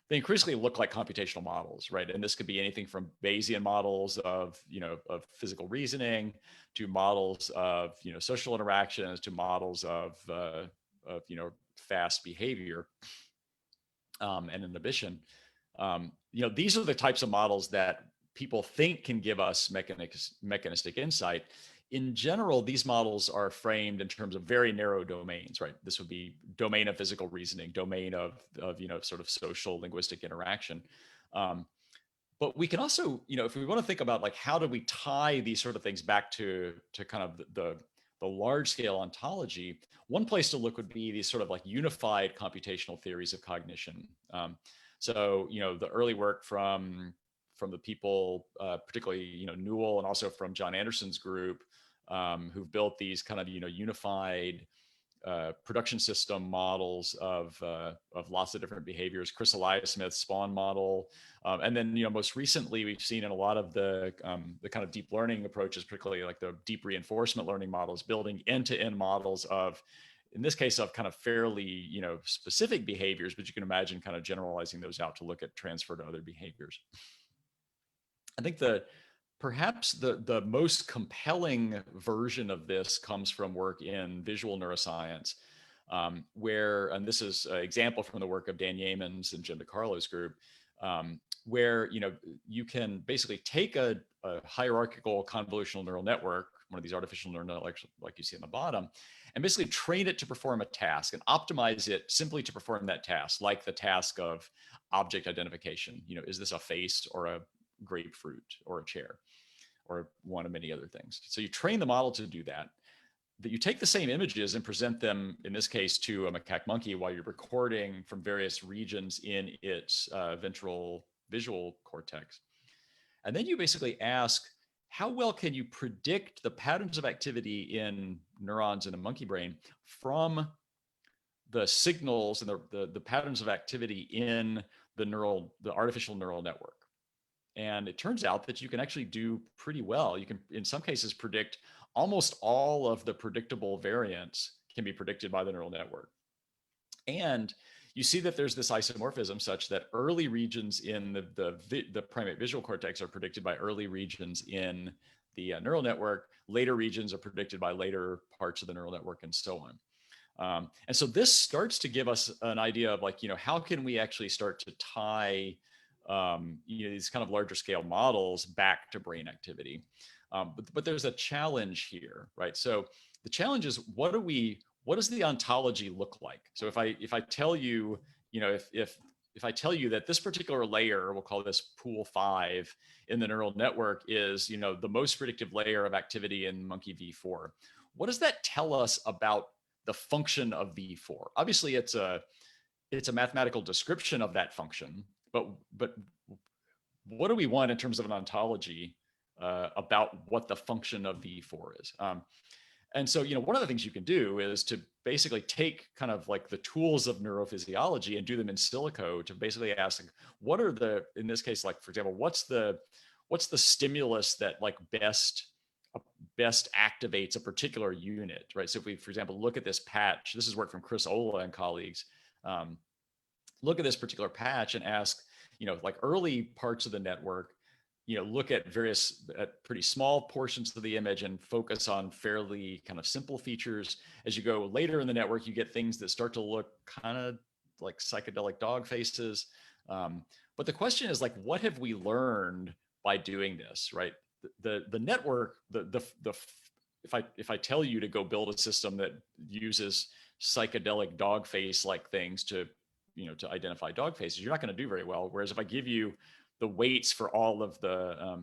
They increasingly look like computational models, right? And this could be anything from Bayesian models of physical reasoning, to models of, social interactions, to models of fast behavior and inhibition. These are the types of models that people think can give us mechanistic insight. In general, these models are framed in terms of very narrow domains, right? This would be domain of physical reasoning, domain of sort of social linguistic interaction. But we can also, if we want to think about like how do we tie these sort of things back to kind of the large scale ontology, one place to look would be these sort of like unified computational theories of cognition. So the early work from the people, particularly Newell, and also from John Anderson's group, who've built these kind of unified production system models of lots of different behaviors. Chris Eliasmith's Spawn model, and then most recently we've seen in a lot of the kind of deep learning approaches, particularly like the deep reinforcement learning models, building end-to-end models of, in this case, of kind of fairly specific behaviors, but you can imagine kind of generalizing those out to look at transfer to other behaviors. I think perhaps the most compelling version of this comes from work in visual neuroscience, where, and this is an example from the work of Dan Yeamans and Jim DiCarlo's group, where you can basically take a hierarchical convolutional neural network, one of these artificial neural networks like you see on the bottom, and basically train it to perform a task and optimize it simply to perform that task, like the task of object identification. Is this a face or a grapefruit or a chair or one of many other things? So you train the model to do that. That you take the same images and present them, in this case, to a macaque monkey while you're recording from various regions in its ventral visual cortex. And then you basically ask, how well can you predict the patterns of activity in neurons in a monkey brain from the signals and the patterns of activity in the artificial neural network? And it turns out that you can actually do pretty well. You can, in some cases, predict almost all of the predictable variants can be predicted by the neural network. And you see that there's this isomorphism such that early regions in the primate visual cortex are predicted by early regions in the neural network. Later regions are predicted by later parts of the neural network, and so on. And so this starts to give us an idea of like, how can we actually start to tie these kind of larger scale models back to brain activity. But there's a challenge here, right? So the challenge is what does the ontology look like? So if I tell you, if I tell you that this particular layer, we'll call this pool 5 in the neural network is, the most predictive layer of activity in monkey V4, what does that tell us about the function of V4? Obviously, it's a mathematical description of that function, but what do we want in terms of an ontology about what the function of V4 is? And so, one of the things you can do is to basically take kind of like the tools of neurophysiology and do them in silico to basically ask, like, what are in this case, like, for example, what's the stimulus that like best activates a particular unit, right? So if we, for example, look at this patch, this is work from Chris Ola and colleagues, look at this particular patch and ask, like early parts of the network, look at pretty small portions of the image and focus on fairly kind of simple features. As you go later in the network, you get things that start to look kind of like psychedelic dog faces. But the question is like, what have we learned by doing this, right? The network, if I tell you to go build a system that uses psychedelic dog face like things to identify dog faces, you're not going to do very well. Whereas if I give you the weights for all of the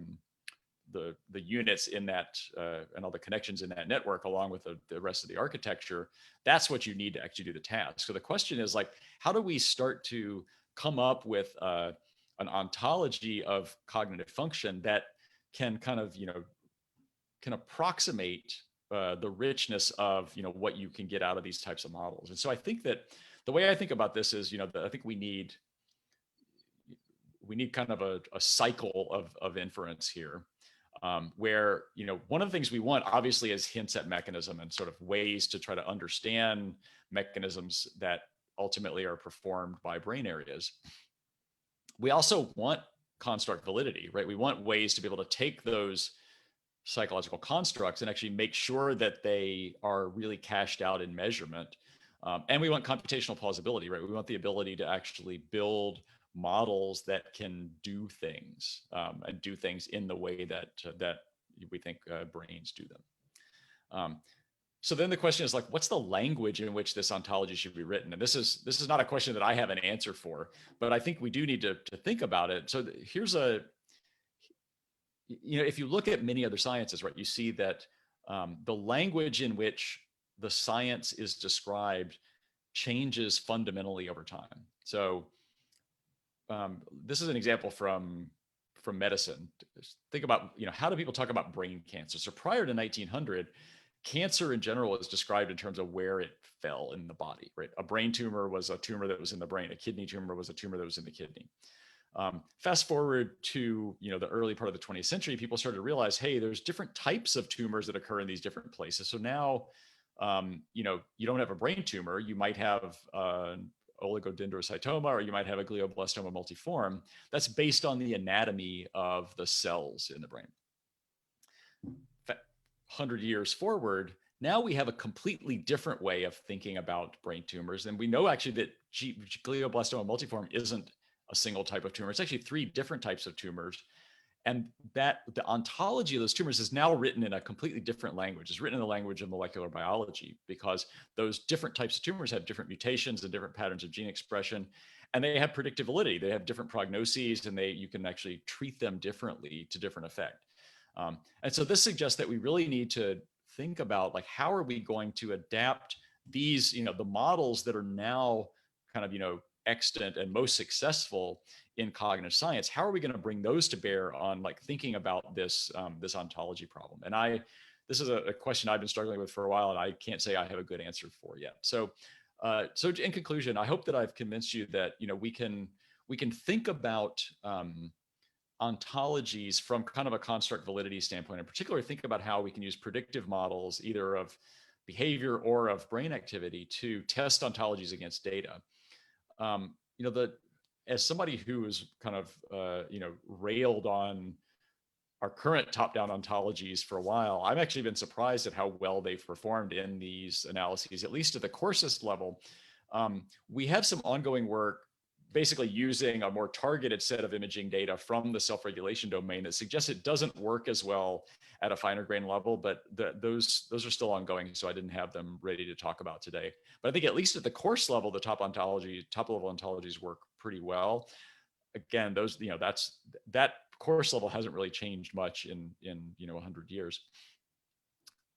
units in that and all the connections in that network, along with the rest of the architecture, that's what you need to actually do the task. So the question is like, how do we start to come up with an ontology of cognitive function that can kind of can approximate the richness of what you can get out of these types of models? And so I think that the way I think about this is, I think we need kind of a cycle of inference here, where one of the things we want obviously is hints at mechanism and sort of ways to try to understand mechanisms that ultimately are performed by brain areas. We also want construct validity, right? We want ways to be able to take those psychological constructs and actually make sure that they are really cashed out in measurement. And we want computational plausibility, right? We want the ability to actually build models that can do things and do things in the way that we think brains do them. So then the question is like, what's the language in which this ontology should be written? And this is not a question that I have an answer for, but I think we do need to think about it. So here's if you look at many other sciences, right, you see that the language in which the science is described changes fundamentally over time. So this is an example from medicine. Think about, how do people talk about brain cancer? So prior to 1900, cancer in general is described in terms of where it fell in the body, right? A brain tumor was a tumor that was in the brain. A kidney tumor was a tumor that was in the kidney. Fast forward to the early part of the 20th century, people started to realize, hey, there's different types of tumors that occur in these different places. So now, you don't have a brain tumor. You might have oligodendrocytoma, or you might have a glioblastoma multiforme. That's based on the anatomy of the cells in the brain. 100 years forward, now we have a completely different way of thinking about brain tumors. And we know actually that glioblastoma multiforme isn't a single type of tumor. It's actually 3 different types of tumors. And that the ontology of those tumors is now written in a completely different language. It's written in the language of molecular biology, because those different types of tumors have different mutations and different patterns of gene expression, and they have predictive validity. They have different prognoses, and you can actually treat them differently to different effect. And so this suggests that we really need to think about, like, how are we going to adapt these, the models that are now kind of, extant and most successful in cognitive science. How are we going to bring those to bear on like thinking about this this ontology problem? And this is a question I've been struggling with for a while, and I can't say I have a good answer for yet. So in conclusion, I hope that I've convinced you that we can think about ontologies from kind of a construct validity standpoint. In particular, think about how we can use predictive models, either of behavior or of brain activity, to test ontologies against data. As somebody who is kind of railed on our current top-down ontologies for a while, I've actually been surprised at how well they've performed in these analyses, at least at the coarsest level. We have some ongoing work basically using a more targeted set of imaging data from the self-regulation domain that suggests it doesn't work as well at a finer grain level, but those are still ongoing, so I didn't have them ready to talk about today. But I think at least at the course level, the top level ontologies work pretty well. Again, those, that course level hasn't really changed much in 100 years.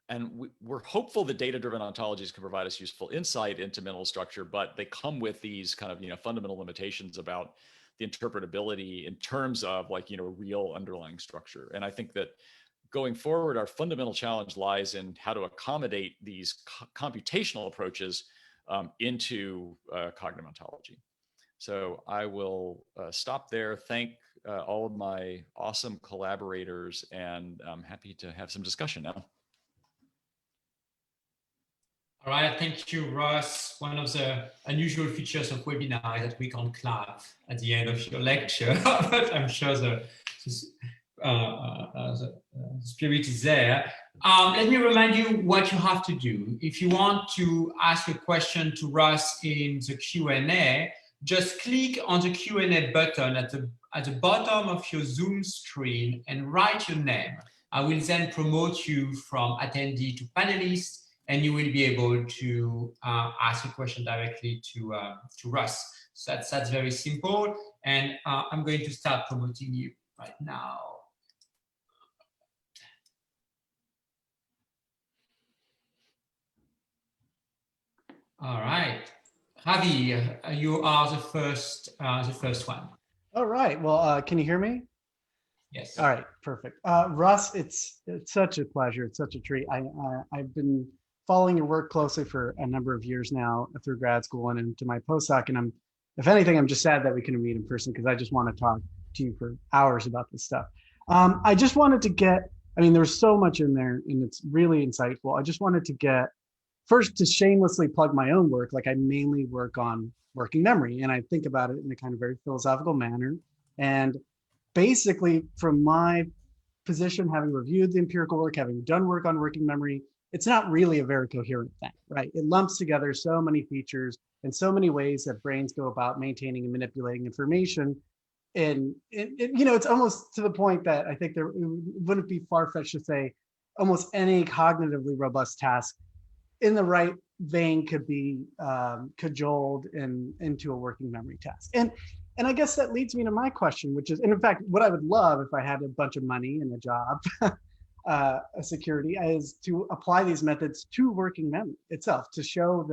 And we're hopeful that data-driven ontologies can provide us useful insight into mental structure, but they come with these kind of fundamental limitations about the interpretability in terms of real underlying structure. And I think that going forward, our fundamental challenge lies in how to accommodate these computational approaches into cognitive ontology. So I will stop there. Thank all of my awesome collaborators, and I'm happy to have some discussion now. All right, thank you, Russ. One of the unusual features of webinar is that we can't clap at the end of your lecture, but I'm sure the spirit is there. Let me remind you what you have to do. If you want to ask a question to Russ in the Q&A, just click on the Q&A button at the bottom of your Zoom screen and write your name. I will then promote you from attendee to panelist, and you will be able to ask a question directly to Russ. So that's very simple. And I'm going to start promoting you right now. All right, Javi, you are the first one. All right. Well, can you hear me? Yes. All right. Perfect. Russ, it's such a pleasure. It's such a treat. I've been following your work closely for a number of years now through grad school and into my postdoc. And if anything, I'm just sad that we couldn't meet in person because I just want to talk to you for hours about this stuff. I just wanted to get, there's so much in there and it's really insightful. I just wanted to get first to shamelessly plug my own work. Like I mainly work on working memory and I think about it in a kind of very philosophical manner. And basically from my position, having reviewed the empirical work, having done work on working memory, it's not really a very coherent thing, right? It lumps together so many features and so many ways that brains go about maintaining and manipulating information. And it's almost to the point that I think it wouldn't be far-fetched to say almost any cognitively robust task in the right vein could be cajoled into a working memory task. And I guess that leads me to my question, which is, and in fact, what I would love if I had a bunch of money and a job, a security, is to apply these methods to working memory itself, to show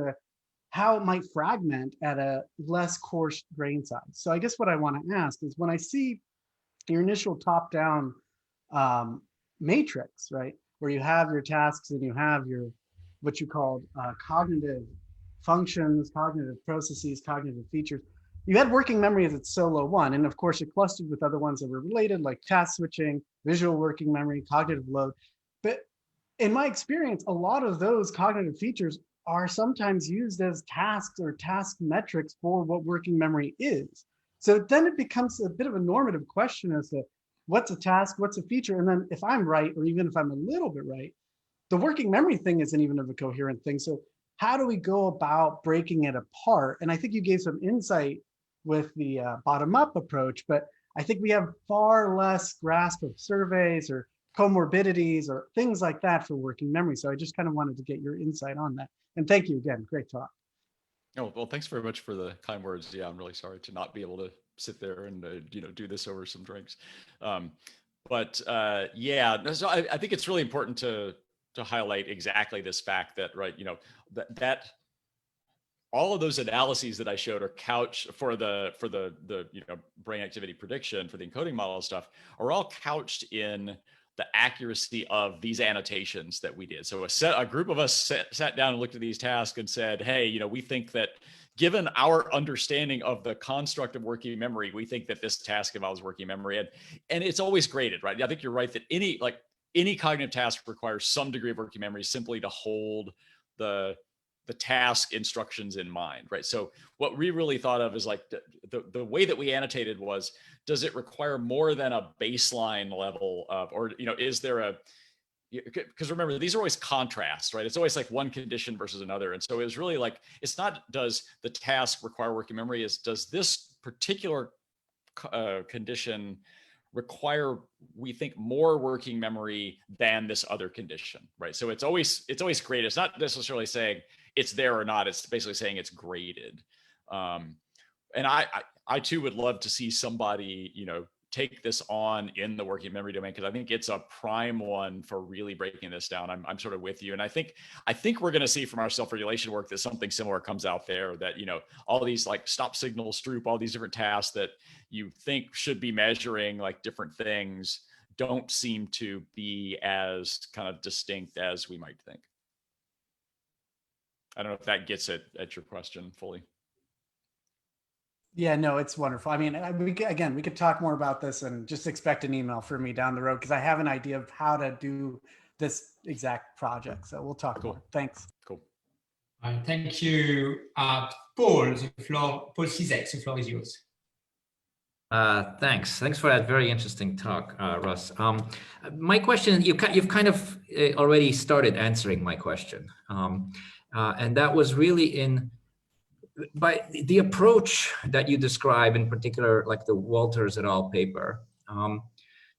how it might fragment at a less coarse grain size. So I guess what I want to ask is when I see your initial top-down matrix, right, where you have your tasks and you have your what you called cognitive functions, cognitive processes, cognitive features. You had working memory as its solo one, and of course it clustered with other ones that were related, like task switching, visual working memory, cognitive load. But in my experience, a lot of those cognitive features are sometimes used as tasks or task metrics for what working memory is. So then it becomes a bit of a normative question as to what's a task, what's a feature, and then if I'm right, or even if I'm a little bit right, the working memory thing isn't even of a coherent thing. So how do we go about breaking it apart? And I think you gave some insight with the bottom-up approach, but I think we have far less grasp of surveys or comorbidities or things like that for working memory. So I just kind of wanted to get your insight on that. And thank you again, great talk. Oh, well, thanks very much for the kind words. Yeah, I'm really sorry to not be able to sit there and do this over some drinks. Yeah, so I think it's really important to highlight exactly this fact that, right, that all of those analyses that I showed are couched for the brain activity prediction for the encoding model stuff are all couched in the accuracy of these annotations that we did. So a group of us sat down and looked at these tasks and said, hey, we think that given our understanding of the construct of working memory, we think that this task involves working memory. And it's always graded, right? I think you're right that any cognitive task requires some degree of working memory simply to hold the the task instructions in mind, right? So what we really thought of is like the way that we annotated was, does it require more than a baseline level of, or, you know, is there a, because remember, these are always contrasts, right? It's always like one condition versus another. And so it was really like, it's not, does the task require working memory, is does this particular condition require, we think, more working memory than this other condition, right? So it's always graded. It's not necessarily saying it's there or not. It's basically saying it's graded. And I too would love to see somebody, you know, take this on in the working memory domain, because I think it's a prime one for really breaking this down. I'm sort of with you. And I think we're going to see from our self-regulation work that something similar comes out there, that, you know, all these like stop signal, stroop, all these different tasks that you think should be measuring like different things don't seem to be as kind of distinct as we might think. I don't know if that gets at your question fully. Yeah, no, it's wonderful. I mean, we could talk more about this, and just expect an email from me down the road, because I have an idea of how to do this exact project. So we'll talk more. Thanks. Cool. Thank you. Paul Cizek, the floor is yours. Thanks for that very interesting talk, Russ. My question, you've kind of already started answering my question, and that was really by the approach that you describe, in particular, like the Walters et al. Paper,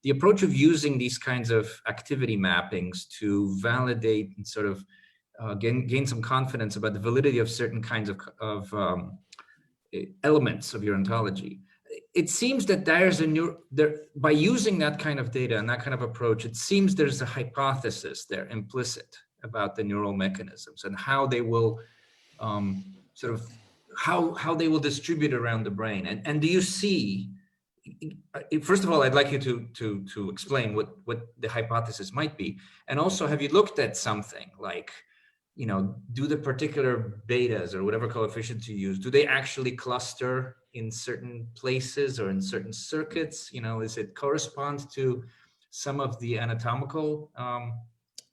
the approach of using these kinds of activity mappings to validate and sort of gain some confidence about the validity of certain kinds of elements of your ontology. It seems that by using that kind of data and that kind of approach, it seems there's a hypothesis there implicit about the neural mechanisms and how they will sort of how they will distribute around the brain. And do you see, first of all, I'd like you to explain what the hypothesis might be. And also, have you looked at something like, you know, do the particular betas or whatever coefficients you use, do they actually cluster in certain places or in certain circuits? You know, is it correspond to some of the anatomical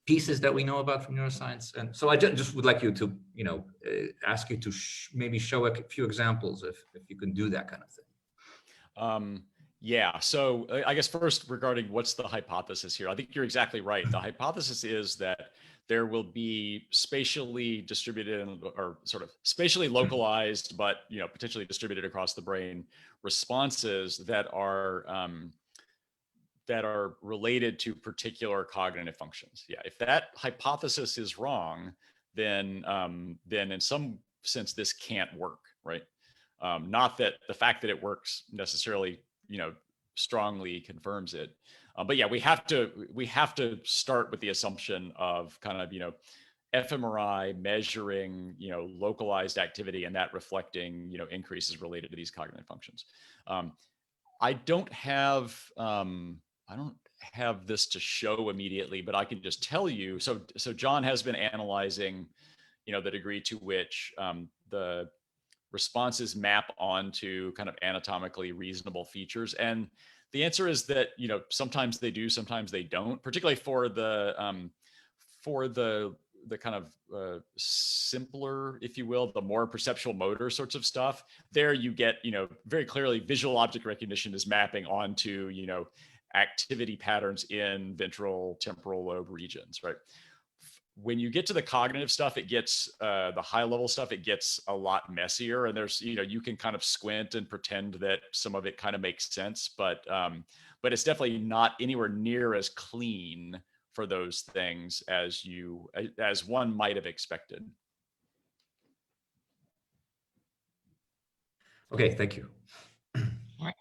pieces that we know about from neuroscience? And so I just would like you to, you know, ask you to maybe show a few examples if you can do that kind of thing. Yeah, so I guess first, regarding what's the hypothesis here, I think you're exactly right. The hypothesis is that there will be spatially distributed or sort of spatially localized, but, you know, potentially distributed across the brain responses that are related to particular cognitive functions. Yeah, if that hypothesis is wrong, then in some sense this can't work, right? Not that the fact that it works necessarily, you know, strongly confirms it. But yeah, we have to start with the assumption of kind of, you know, fMRI measuring, you know, localized activity and that reflecting, you know, increases related to these cognitive functions. I don't have this to show immediately, but I can just tell you. So John has been analyzing, you know, the degree to which the responses map onto kind of anatomically reasonable features. And the answer is that, you know, sometimes they do, sometimes they don't, particularly for the kind of simpler, if you will, the more perceptual motor sorts of stuff. There you get, you know, very clearly visual object recognition is mapping onto, you know, activity patterns in ventral temporal lobe regions, right? When you get to the cognitive stuff, it gets the high level stuff, it gets a lot messier. And there's, you know, you can kind of squint and pretend that some of it kind of makes sense, but it's definitely not anywhere near as clean for those things as one might have expected. Okay, thank you. All right.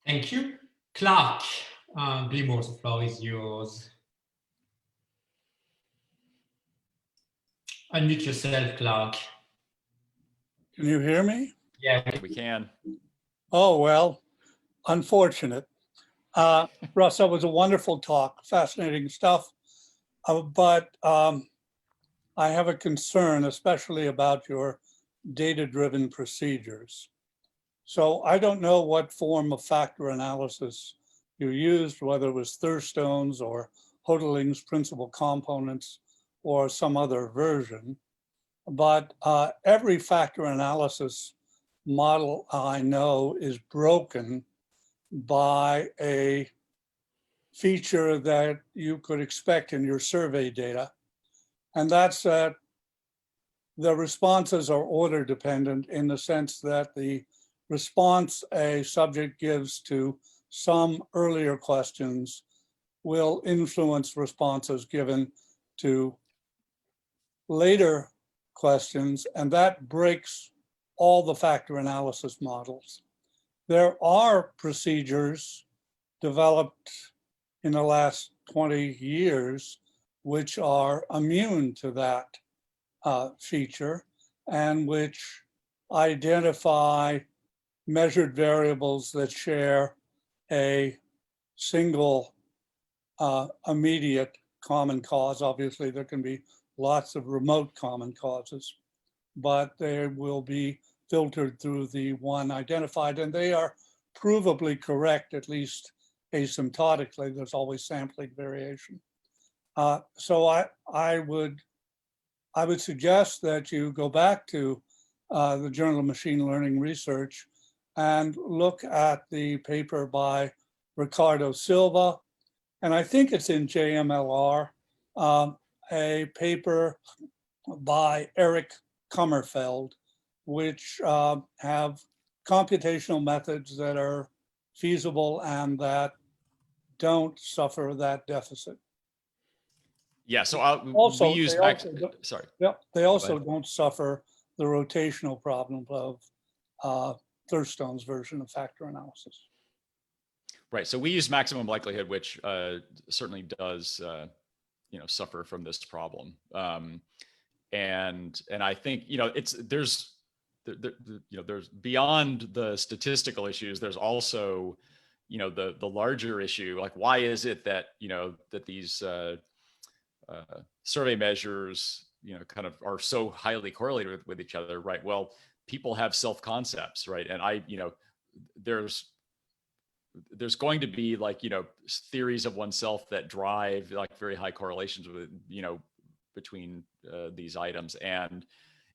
Thank you. Clark, Gilmore, the floor is yours. Unmute yourself, Clark. Can you hear me? Yeah. We can. Oh, well, unfortunate. Russ, that was a wonderful talk, fascinating stuff. But I have a concern, especially about your data-driven procedures. So I don't know what form of factor analysis you used, whether it was Thurstone's or Hoteling's principal components or some other version. but every factor analysis model I know is broken by a feature that you could expect in your survey data. And that's that the responses are order dependent in the sense that the response a subject gives to some earlier questions will influence responses given to later questions, and that breaks all the factor analysis models. There are procedures developed in the last 20 years which are immune to that feature and which identify measured variables that share a single immediate common cause. Obviously, there can be lots of remote common causes, but they will be filtered through the one identified, and they are provably correct, at least asymptotically. There's always sampling variation. So I would suggest that you go back to the Journal of Machine Learning Research and look at the paper by Ricardo Silva, and I think it's in JMLR, a paper by Eric Kummerfeld, which have computational methods that are feasible and that don't suffer that deficit. Yeah, so Also, we use sorry. Yeah, they also don't suffer the rotational problem of Thurstone's version of factor analysis. Right. So we use maximum likelihood, which certainly does, suffer from this problem. And I think there's beyond the statistical issues. There's also the larger issue, like why is it that that these survey measures kind of are so highly correlated with each other, right? Well, people have self-concepts, right? And there's going to be theories of oneself that drive like very high correlations with between these items, and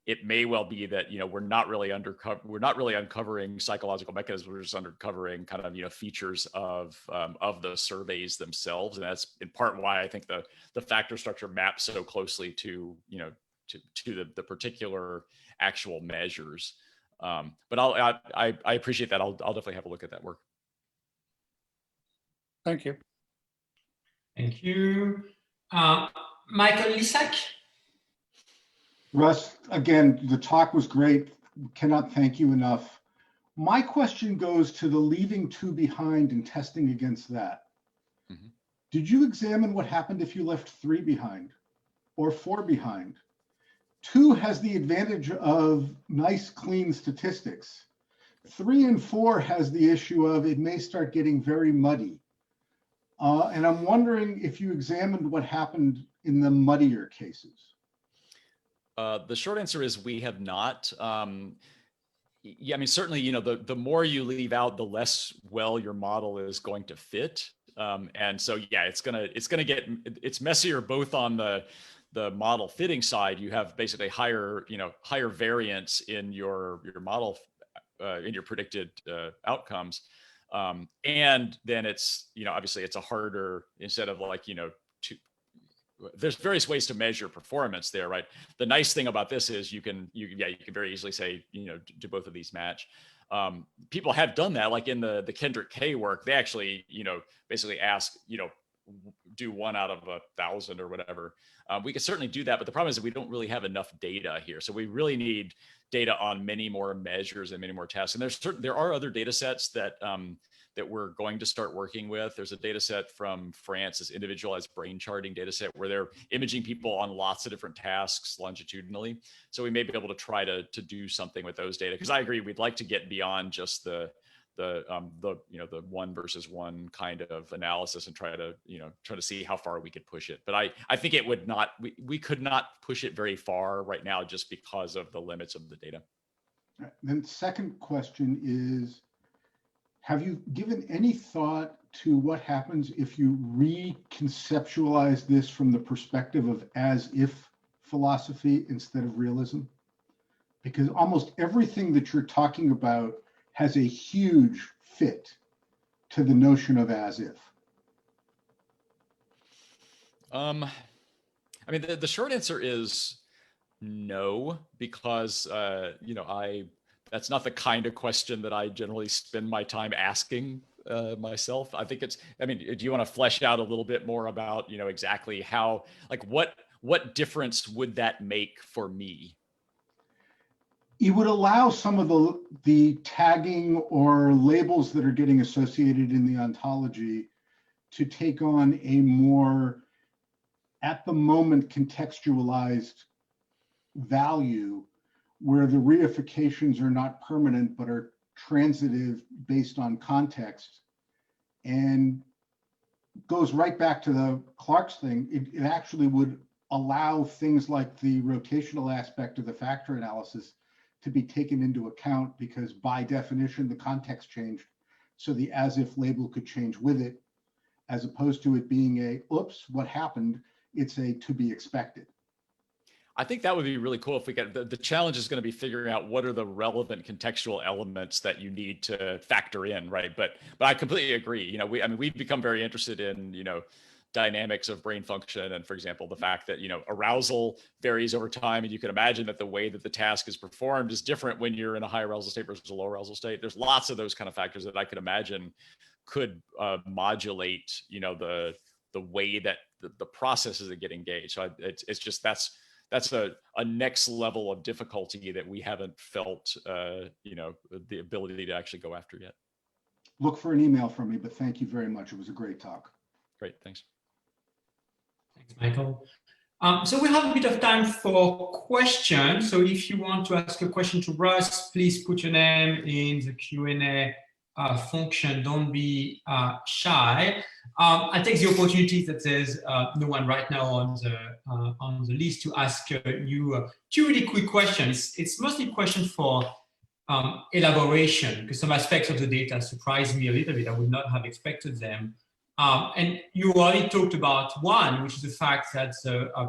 it may well be that we're not really uncovering psychological mechanisms. We're just uncovering kind of features of the surveys themselves, and that's in part why I think the factor structure maps so closely to the particular actual measures. But I appreciate that. I'll definitely have a look at that work. Thank you. Thank you. Michael Lisak? Russ, again, the talk was great. Cannot thank you enough. My question goes to the leaving 2 behind and testing against that. Mm-hmm. Did you examine what happened if you left 3 behind or 4 behind? 2 has the advantage of nice, clean statistics. 3 and 4 has the issue of it may start getting very muddy. And I'm wondering if you examined what happened in the muddier cases. The short answer is we have not. Yeah, I mean, certainly, the more you leave out, the less well your model is going to fit. And so, yeah, it's messier both on the model fitting side. You have basically higher variance in your model, in your predicted outcomes. And then it's, obviously it's a harder, instead of there's various ways to measure performance there, right? The nice thing about this is you can very easily say, do both of these match? People have done that, like in the Kendrick K work, they actually, basically ask, do 1 out of 1,000 or whatever. We can certainly do that, but the problem is that we don't really have enough data here. So we really need data on many more measures and many more tests. And there are other data sets that we're going to start working with. There's a data set from France, this individualized brain charting data set, where they're imaging people on lots of different tasks longitudinally. So we may be able to try to do something with those data, because I agree, we'd like to get beyond just the 1 versus 1 kind of analysis and try to see how far we could push it. But I think it would not, we could not push it very far right now just because of the limits of the data. Then the second question is, have you given any thought to what happens if you reconceptualize this from the perspective of as if philosophy instead of realism? Because almost everything that you're talking about has a huge fit to the notion of as if. I mean, the short answer is no, because that's not the kind of question that I generally spend my time asking myself. I think I mean, do you want to flesh out a little bit more about, exactly how, like, what difference would that make for me? You would allow some of the tagging or labels that are getting associated in the ontology to take on a more at the moment contextualized value, where the reifications are not permanent but are transitive based on context, and goes right back to the Clark's thing. It actually would allow things like the rotational aspect of the factor analysis to be taken into account, because by definition the context changed, so the as if label could change with it, as opposed to it being a oops, what happened? It's a to be expected. I think that would be really cool if we get, the challenge is going to be figuring out what are the relevant contextual elements that you need to factor in, right? But I completely agree. We've become very interested in, dynamics of brain function. And for example, the fact that, arousal varies over time. And you can imagine that the way that the task is performed is different when you're in a high arousal state versus a low arousal state. There's lots of those kind of factors that I could imagine could modulate, the way that the processes that get engaged. So it's just, that's a next level of difficulty that we haven't felt, the ability to actually go after yet. Look for an email from me, but thank you very much. It was a great talk. Great, thanks. Thanks, Michael. So we have a bit of time for questions. So if you want to ask a question to Russ, please put your name in the Q&A function. Don't be shy. I take the opportunity that there's no one right now on the list to ask you two really quick questions. It's mostly questions for elaboration, because some aspects of the data surprised me a little bit. I would not have expected them. And you already talked about one, which is the fact that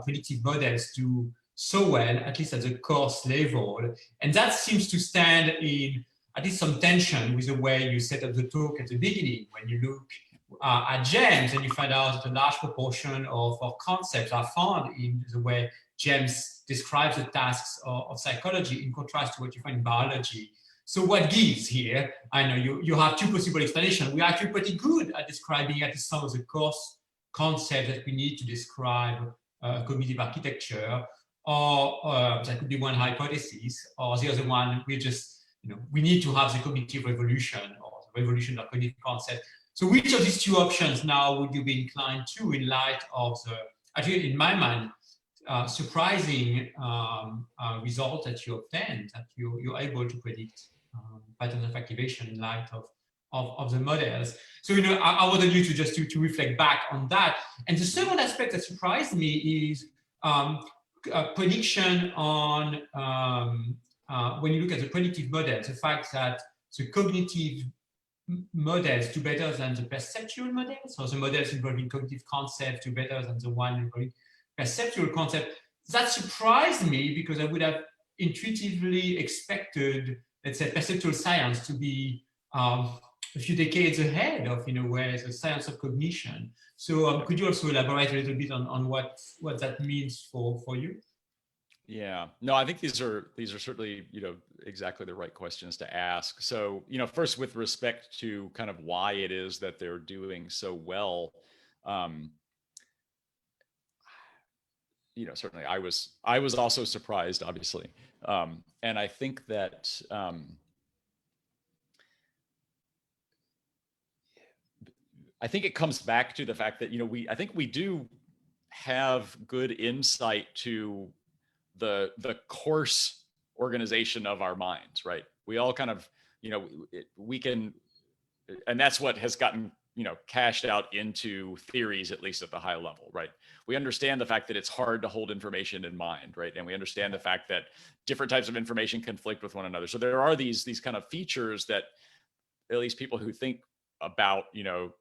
predictive models do so well, at least at the course level. And that seems to stand in at least some tension with the way you set up the talk at the beginning. When you look at GEMS and you find out that a large proportion of our concepts are found in the way GEMS describes the tasks of psychology, in contrast to what you find in biology. So what gives here? I know you have two possible explanations. We're actually pretty good at describing at least some of the course concepts that we need to describe cognitive architecture, or that could be one hypothesis, or the other one, we need to have the cognitive revolution, or the revolution of cognitive concept. So which of these two options now would you be inclined to, in light of the, actually in my mind, surprising result that you obtained, that you're able to predict patterns of activation in light of the models? So, I wanted you to just to reflect back on that. And the second aspect that surprised me is prediction on, when you look at the predictive models, the fact that the cognitive models do better than the perceptual models, or the models involving cognitive concepts do better than the one involving perceptual concept. That surprised me, because I would have intuitively expected, let's say, perceptual science to be a few decades ahead of, in a way, the science of cognition. So could you also elaborate a little bit on what that means for you? Yeah, no, I think these are certainly, exactly the right questions to ask. So, first, with respect to kind of why it is that they're doing so well, certainly I was also surprised, obviously. And I think that, I think it comes back to the fact that, I think we do have good insight to the course organization of our minds, right? We all kind of, we can, and that's what has gotten, cashed out into theories, at least at the high level, right? We understand the fact that it's hard to hold information in mind, right? And we understand the fact that different types of information conflict with one another. So there are these kind of features that at least people who think about,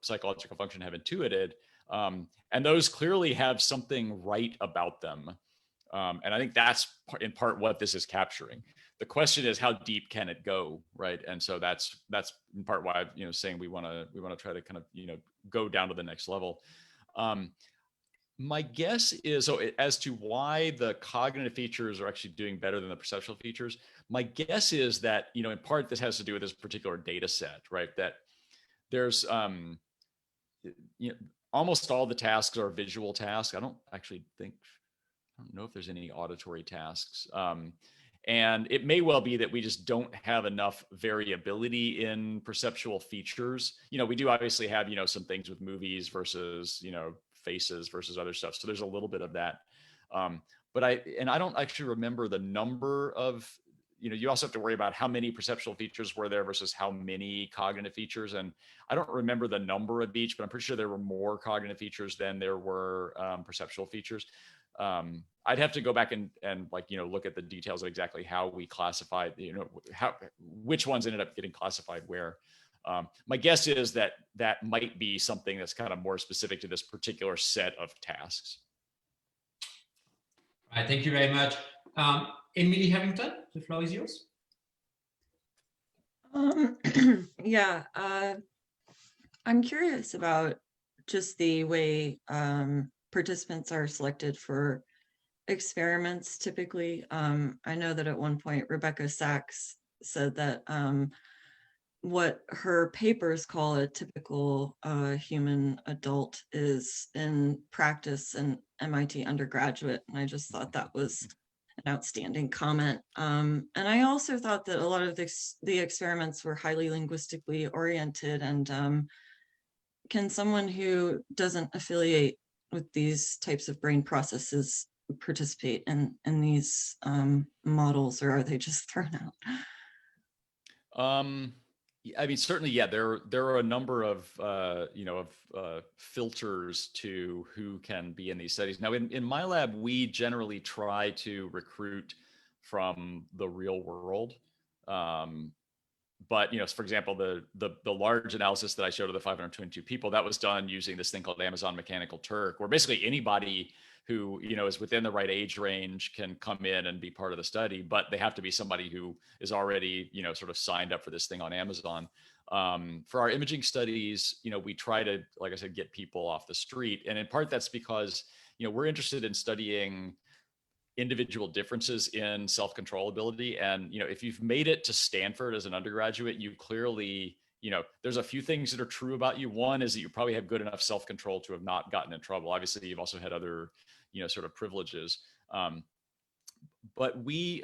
psychological function have intuited. And those clearly have something right about them. And I think that's in part what this is capturing. The question is, how deep can it go, right? And so that's in part why I'm saying we want to try to kind of go down to the next level. My guess is, so as to why the cognitive features are actually doing better than the perceptual features, my guess is that, in part this has to do with this particular data set, right? That there's, almost all the tasks are visual tasks. I don't know if there's any auditory tasks. And it may well be that we just don't have enough variability in perceptual features. We do obviously have, some things with movies versus, faces versus other stuff. So there's a little bit of that. But I don't actually remember the number of, you also have to worry about how many perceptual features were there versus how many cognitive features. And I don't remember the number of each, but I'm pretty sure there were more cognitive features than there were perceptual features. I'd have to go back and look at the details of exactly how we classified, which ones ended up getting classified where. My guess is that might be something that's kind of more specific to this particular set of tasks. All right, thank you very much. Emily Harrington, the floor is yours. Yeah, I'm curious about just the way participants are selected for experiments typically. I know that at one point Rebecca Sachs said that what her papers call a typical human adult is in practice an MIT undergraduate. And I just thought that was an outstanding comment. And I also thought that a lot of the experiments were highly linguistically oriented. And can someone who doesn't affiliate with these types of brain processes participate in these models, or are they just thrown out? I mean, certainly, yeah. There are a number of filters to who can be in these studies. Now, in my lab, we generally try to recruit from the real world. But for example, the large analysis that I showed of the 522 people, that was done using this thing called Amazon Mechanical Turk, where basically anybody who is within the right age range can come in and be part of the study, but they have to be somebody who is already sort of signed up for this thing on Amazon. For our imaging studies, we try to, like I said, get people off the street, and in part that's because we're interested in studying individual differences in self-control ability. And if you've made it to Stanford as an undergraduate, you clearly there's a few things that are true about you. One is that you probably have good enough self-control to have not gotten in trouble. Obviously, you've also had other sort of privileges. But we,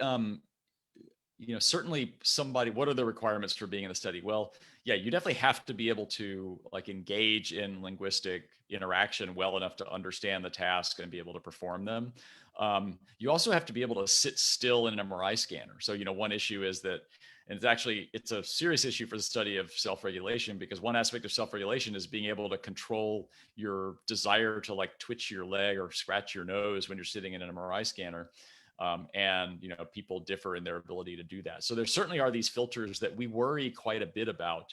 certainly somebody, what are the requirements for being in the study? Well, yeah, you definitely have to be able to engage in linguistic interaction well enough to understand the task and be able to perform them. You also have to be able to sit still in an MRI scanner. So, one issue is that, and it's a serious issue for the study of self-regulation, because one aspect of self-regulation is being able to control your desire to twitch your leg or scratch your nose when you're sitting in an MRI scanner. And people differ in their ability to do that. So there certainly are these filters that we worry quite a bit about.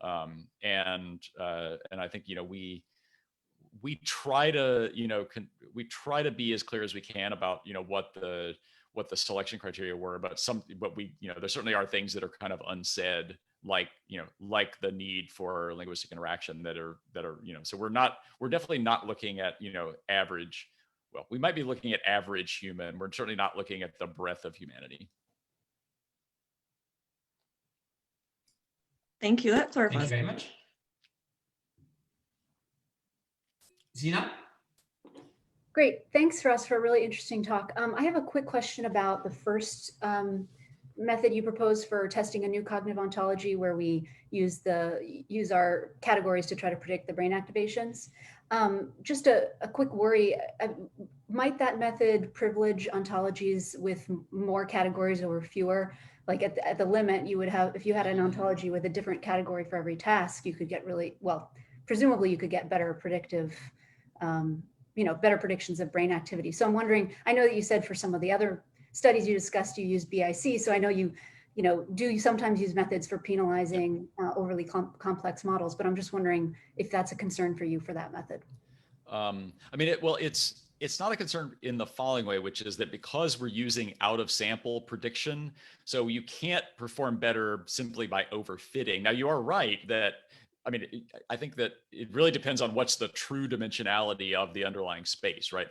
And I think, we try to, we try to be as clear as we can about, what the selection criteria were, but we, there certainly are things that are kind of unsaid, like the need for linguistic interaction that are, so we're definitely not looking at, average. Well, we might be looking at average human. We're certainly not looking at the breadth of humanity. Thank you. That clarifies. Thank you very much. Zina? Great. Thanks, Russ, for a really interesting talk. I have a quick question about the first method you proposed for testing a new cognitive ontology, where we use our categories to try to predict the brain activations. Just a quick worry, might that method privilege ontologies with more categories or fewer? Like at the limit, you would have, if you had an ontology with a different category for every task, you could get really, well, presumably you could get better predictive, better predictions of brain activity. So I'm wondering, I know that you said for some of the other studies you discussed, you use BIC. So I know you sometimes use methods for penalizing overly complex models, but I'm just wondering if that's a concern for you for that method. I mean, it's it's not a concern in the following way, which is that because we're using out of sample prediction, so you can't perform better simply by overfitting. Now you are right that, I mean, I think that it really depends on what's the true dimensionality of the underlying space, right?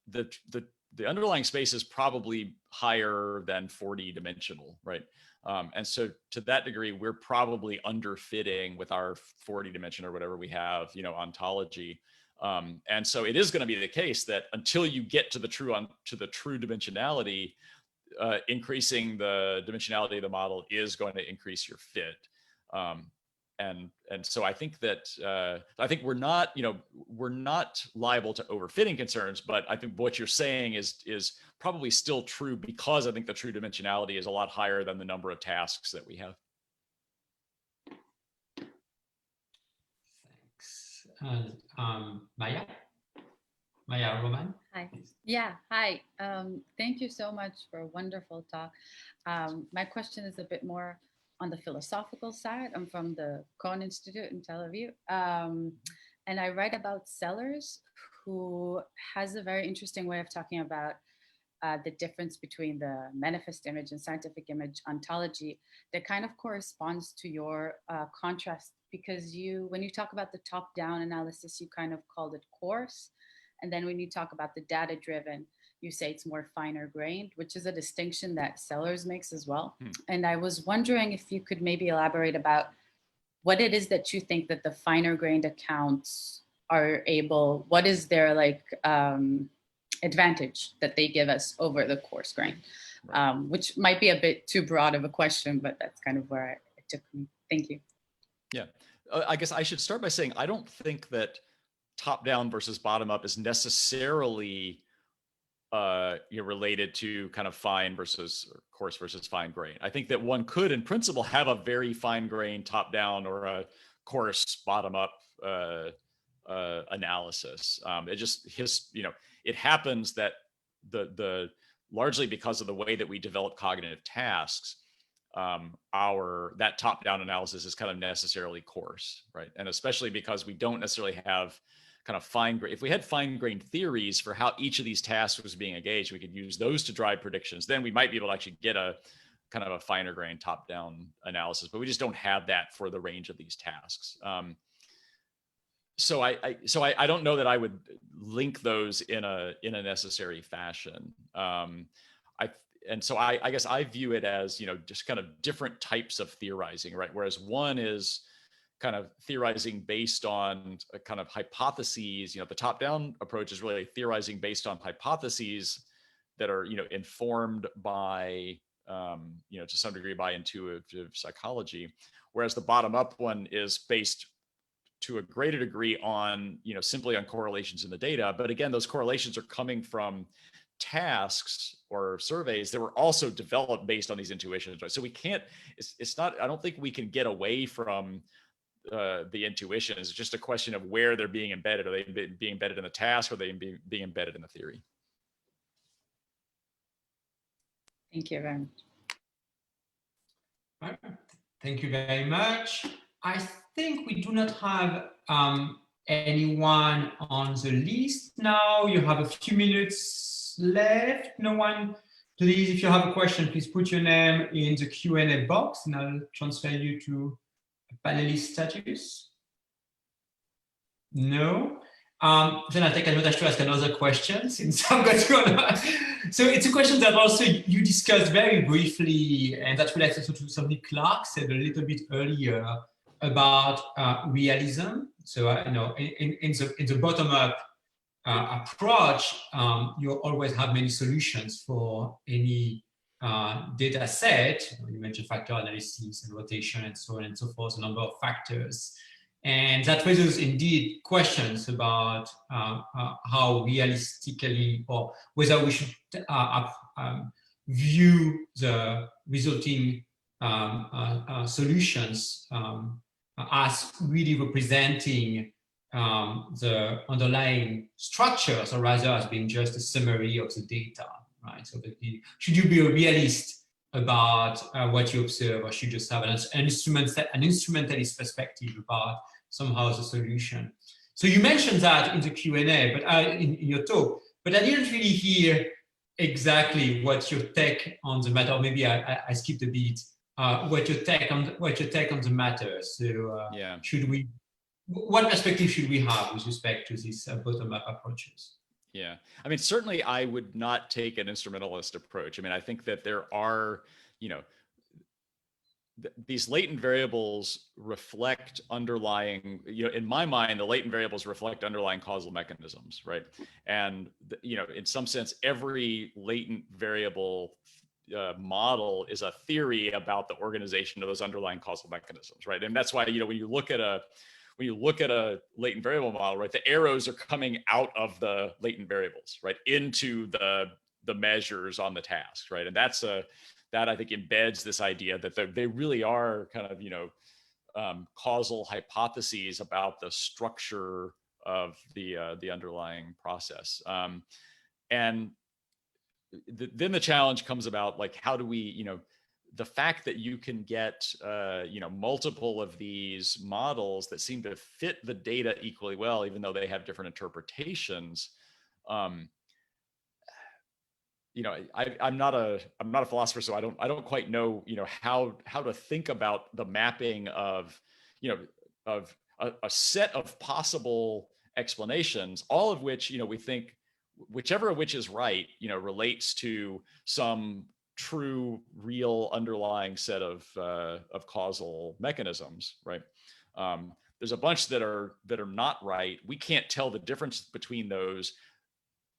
The underlying space is probably higher than 40 dimensional, right? And so to that degree, we're probably underfitting with our 40 dimension or whatever we have, you know, ontology. And so it is going to be the case that until you get to the true dimensionality, increasing the dimensionality of the model is going to increase your fit. And so I think that we're not, you know, we're not liable to overfitting concerns, but I think what you're saying is probably still true, because I think the true dimensionality is a lot higher than the number of tasks that we have. Thanks. Maya Roman. Hi. Yeah, hi. Thank you so much for a wonderful talk. My question is a bit more on the philosophical side. I'm from the Cohen Institute in Tel Aviv. And I write about Sellers, who has a very interesting way of talking about the difference between the manifest image and scientific image ontology that kind of corresponds to your contrast, because when you talk about the top-down analysis, you kind of called it coarse. And then when you talk about the data-driven, you say it's more finer grained, which is a distinction that Sellers makes as well. And I was wondering if you could maybe elaborate about what it is that you think that the finer grained accounts are able, what is their like advantage that they give us over the coarse grain, which might be a bit too broad of a question, but that's kind of where it took me. Thank you. Yeah, I guess I should start by saying, I don't think that top down versus bottom up is necessarily related to kind of fine versus coarse versus fine grain. I think that one could, in principle, have a very fine grain top down or a coarse bottom up analysis. It just it happens that the largely because of the way that we develop cognitive tasks, that top down analysis is kind of necessarily coarse, right? And especially because we don't necessarily have kind of fine grain. If we had fine grained theories for how each of these tasks was being engaged, we could use those to drive predictions. Then we might be able to actually get a kind of a finer grain top down analysis, but we just don't have that for the range of these tasks. So I don't know that I would link those in a necessary fashion. So I guess I view it as, just kind of different types of theorizing, right? Whereas one is kind of theorizing based on a kind of hypotheses. The top-down approach is really theorizing based on hypotheses that are, informed by, to some degree by intuitive psychology. Whereas the bottom-up one is based to a greater degree on, simply on correlations in the data. But again, those correlations are coming from tasks or surveys that were also developed based on these intuitions, right? So we can't, it's not, I don't think we can get away from the intuition. It's just a question of where they're being embedded. Are they being embedded in the task, or are they being embedded in the theory? Thank you very much. Right. Thank you very much. I think we do not have anyone on the list now. You have a few minutes left. No one, please, if you have a question, please put your name in the Q&A box and I'll transfer you to panelist status. No. Then I'll take advantage to ask another question since I've got you. So it's a question that also you discussed very briefly, and that relates also to something Clark said a little bit earlier about realism. So in the bottom-up approach, you always have many solutions for any data set. You mentioned factor analysis and rotation and so on and so forth, a number of factors. And that raises indeed questions about how realistically, or whether we should view the resulting solutions as really representing the underlying structures, or rather as being just a summary of the data, right? So should you be a realist about what you observe, or should you just have an instrumentalist perspective about somehow the solution? So you mentioned that in the Q&A, but in your talk, but I didn't really hear exactly what's your take on the matter. Maybe I skipped a bit. What your take on the matter? So Yeah. What perspective should we have with respect to these bottom-up approaches? Yeah, I mean, certainly I would not take an instrumentalist approach. I mean, I think that there are, these latent variables reflect underlying, in my mind, the latent variables reflect underlying causal mechanisms, right? And, in some sense, every latent variable model is a theory about the organization of those underlying causal mechanisms, right? And that's why, when you look at a latent variable model, right, the arrows are coming out of the latent variables, right, into the measures on the task, right? And that I think embeds this idea that they really are kind of, causal hypotheses about the structure of the underlying process. And then the challenge comes about, like, how do we, the fact that you can get, multiple of these models that seem to fit the data equally well, even though they have different interpretations. I'm not a philosopher, so I don't quite know, how to think about the mapping of, of a set of possible explanations, all of which, we think, whichever of which is right, relates to some true, real underlying set of causal mechanisms, right? There's a bunch that are not right. We can't tell the difference between those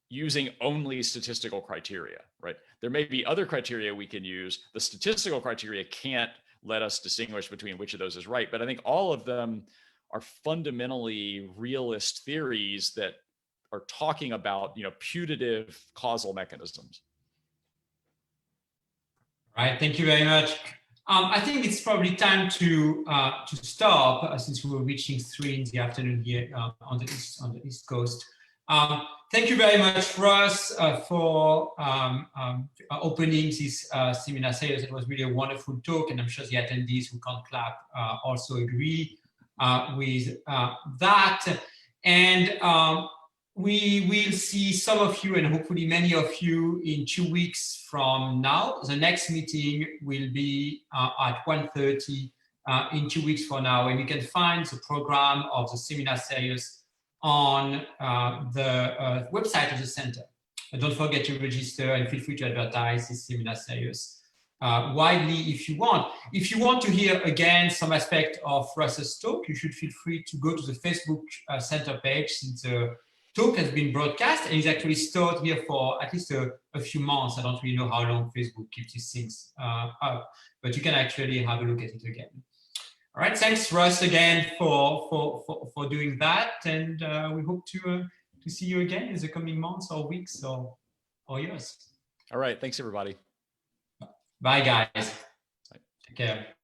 using only statistical criteria, right? There may be other criteria we can use. The statistical criteria can't let us distinguish between which of those is right, but I think all of them are fundamentally realist theories that are talking about, putative causal mechanisms. All right, thank you very much. I think it's probably time to stop since we're reaching 3 in the afternoon here on the East Coast. Thank you very much, Russ, for opening this seminar series. It was really a wonderful talk, and I'm sure the attendees who can't clap also agree with that. And we will see some of you, and hopefully many of you, in 2 weeks from now. The next meeting will be at 1:30 in 2 weeks from now, and you can find the program of the seminar series on the website of the center. And don't forget to register, and feel free to advertise this seminar series widely if you want. If you want to hear again some aspect of Russ's talk, you should feel free to go to the Facebook center page, since the talk has been broadcast and is actually stored here for at least a few months. I don't really know how long Facebook keeps these things up, but you can actually have a look at it again. All right, thanks, Russ, again for doing that, and we hope to see you again in the coming months or weeks or years. All right, thanks everybody. Bye, guys. Take care.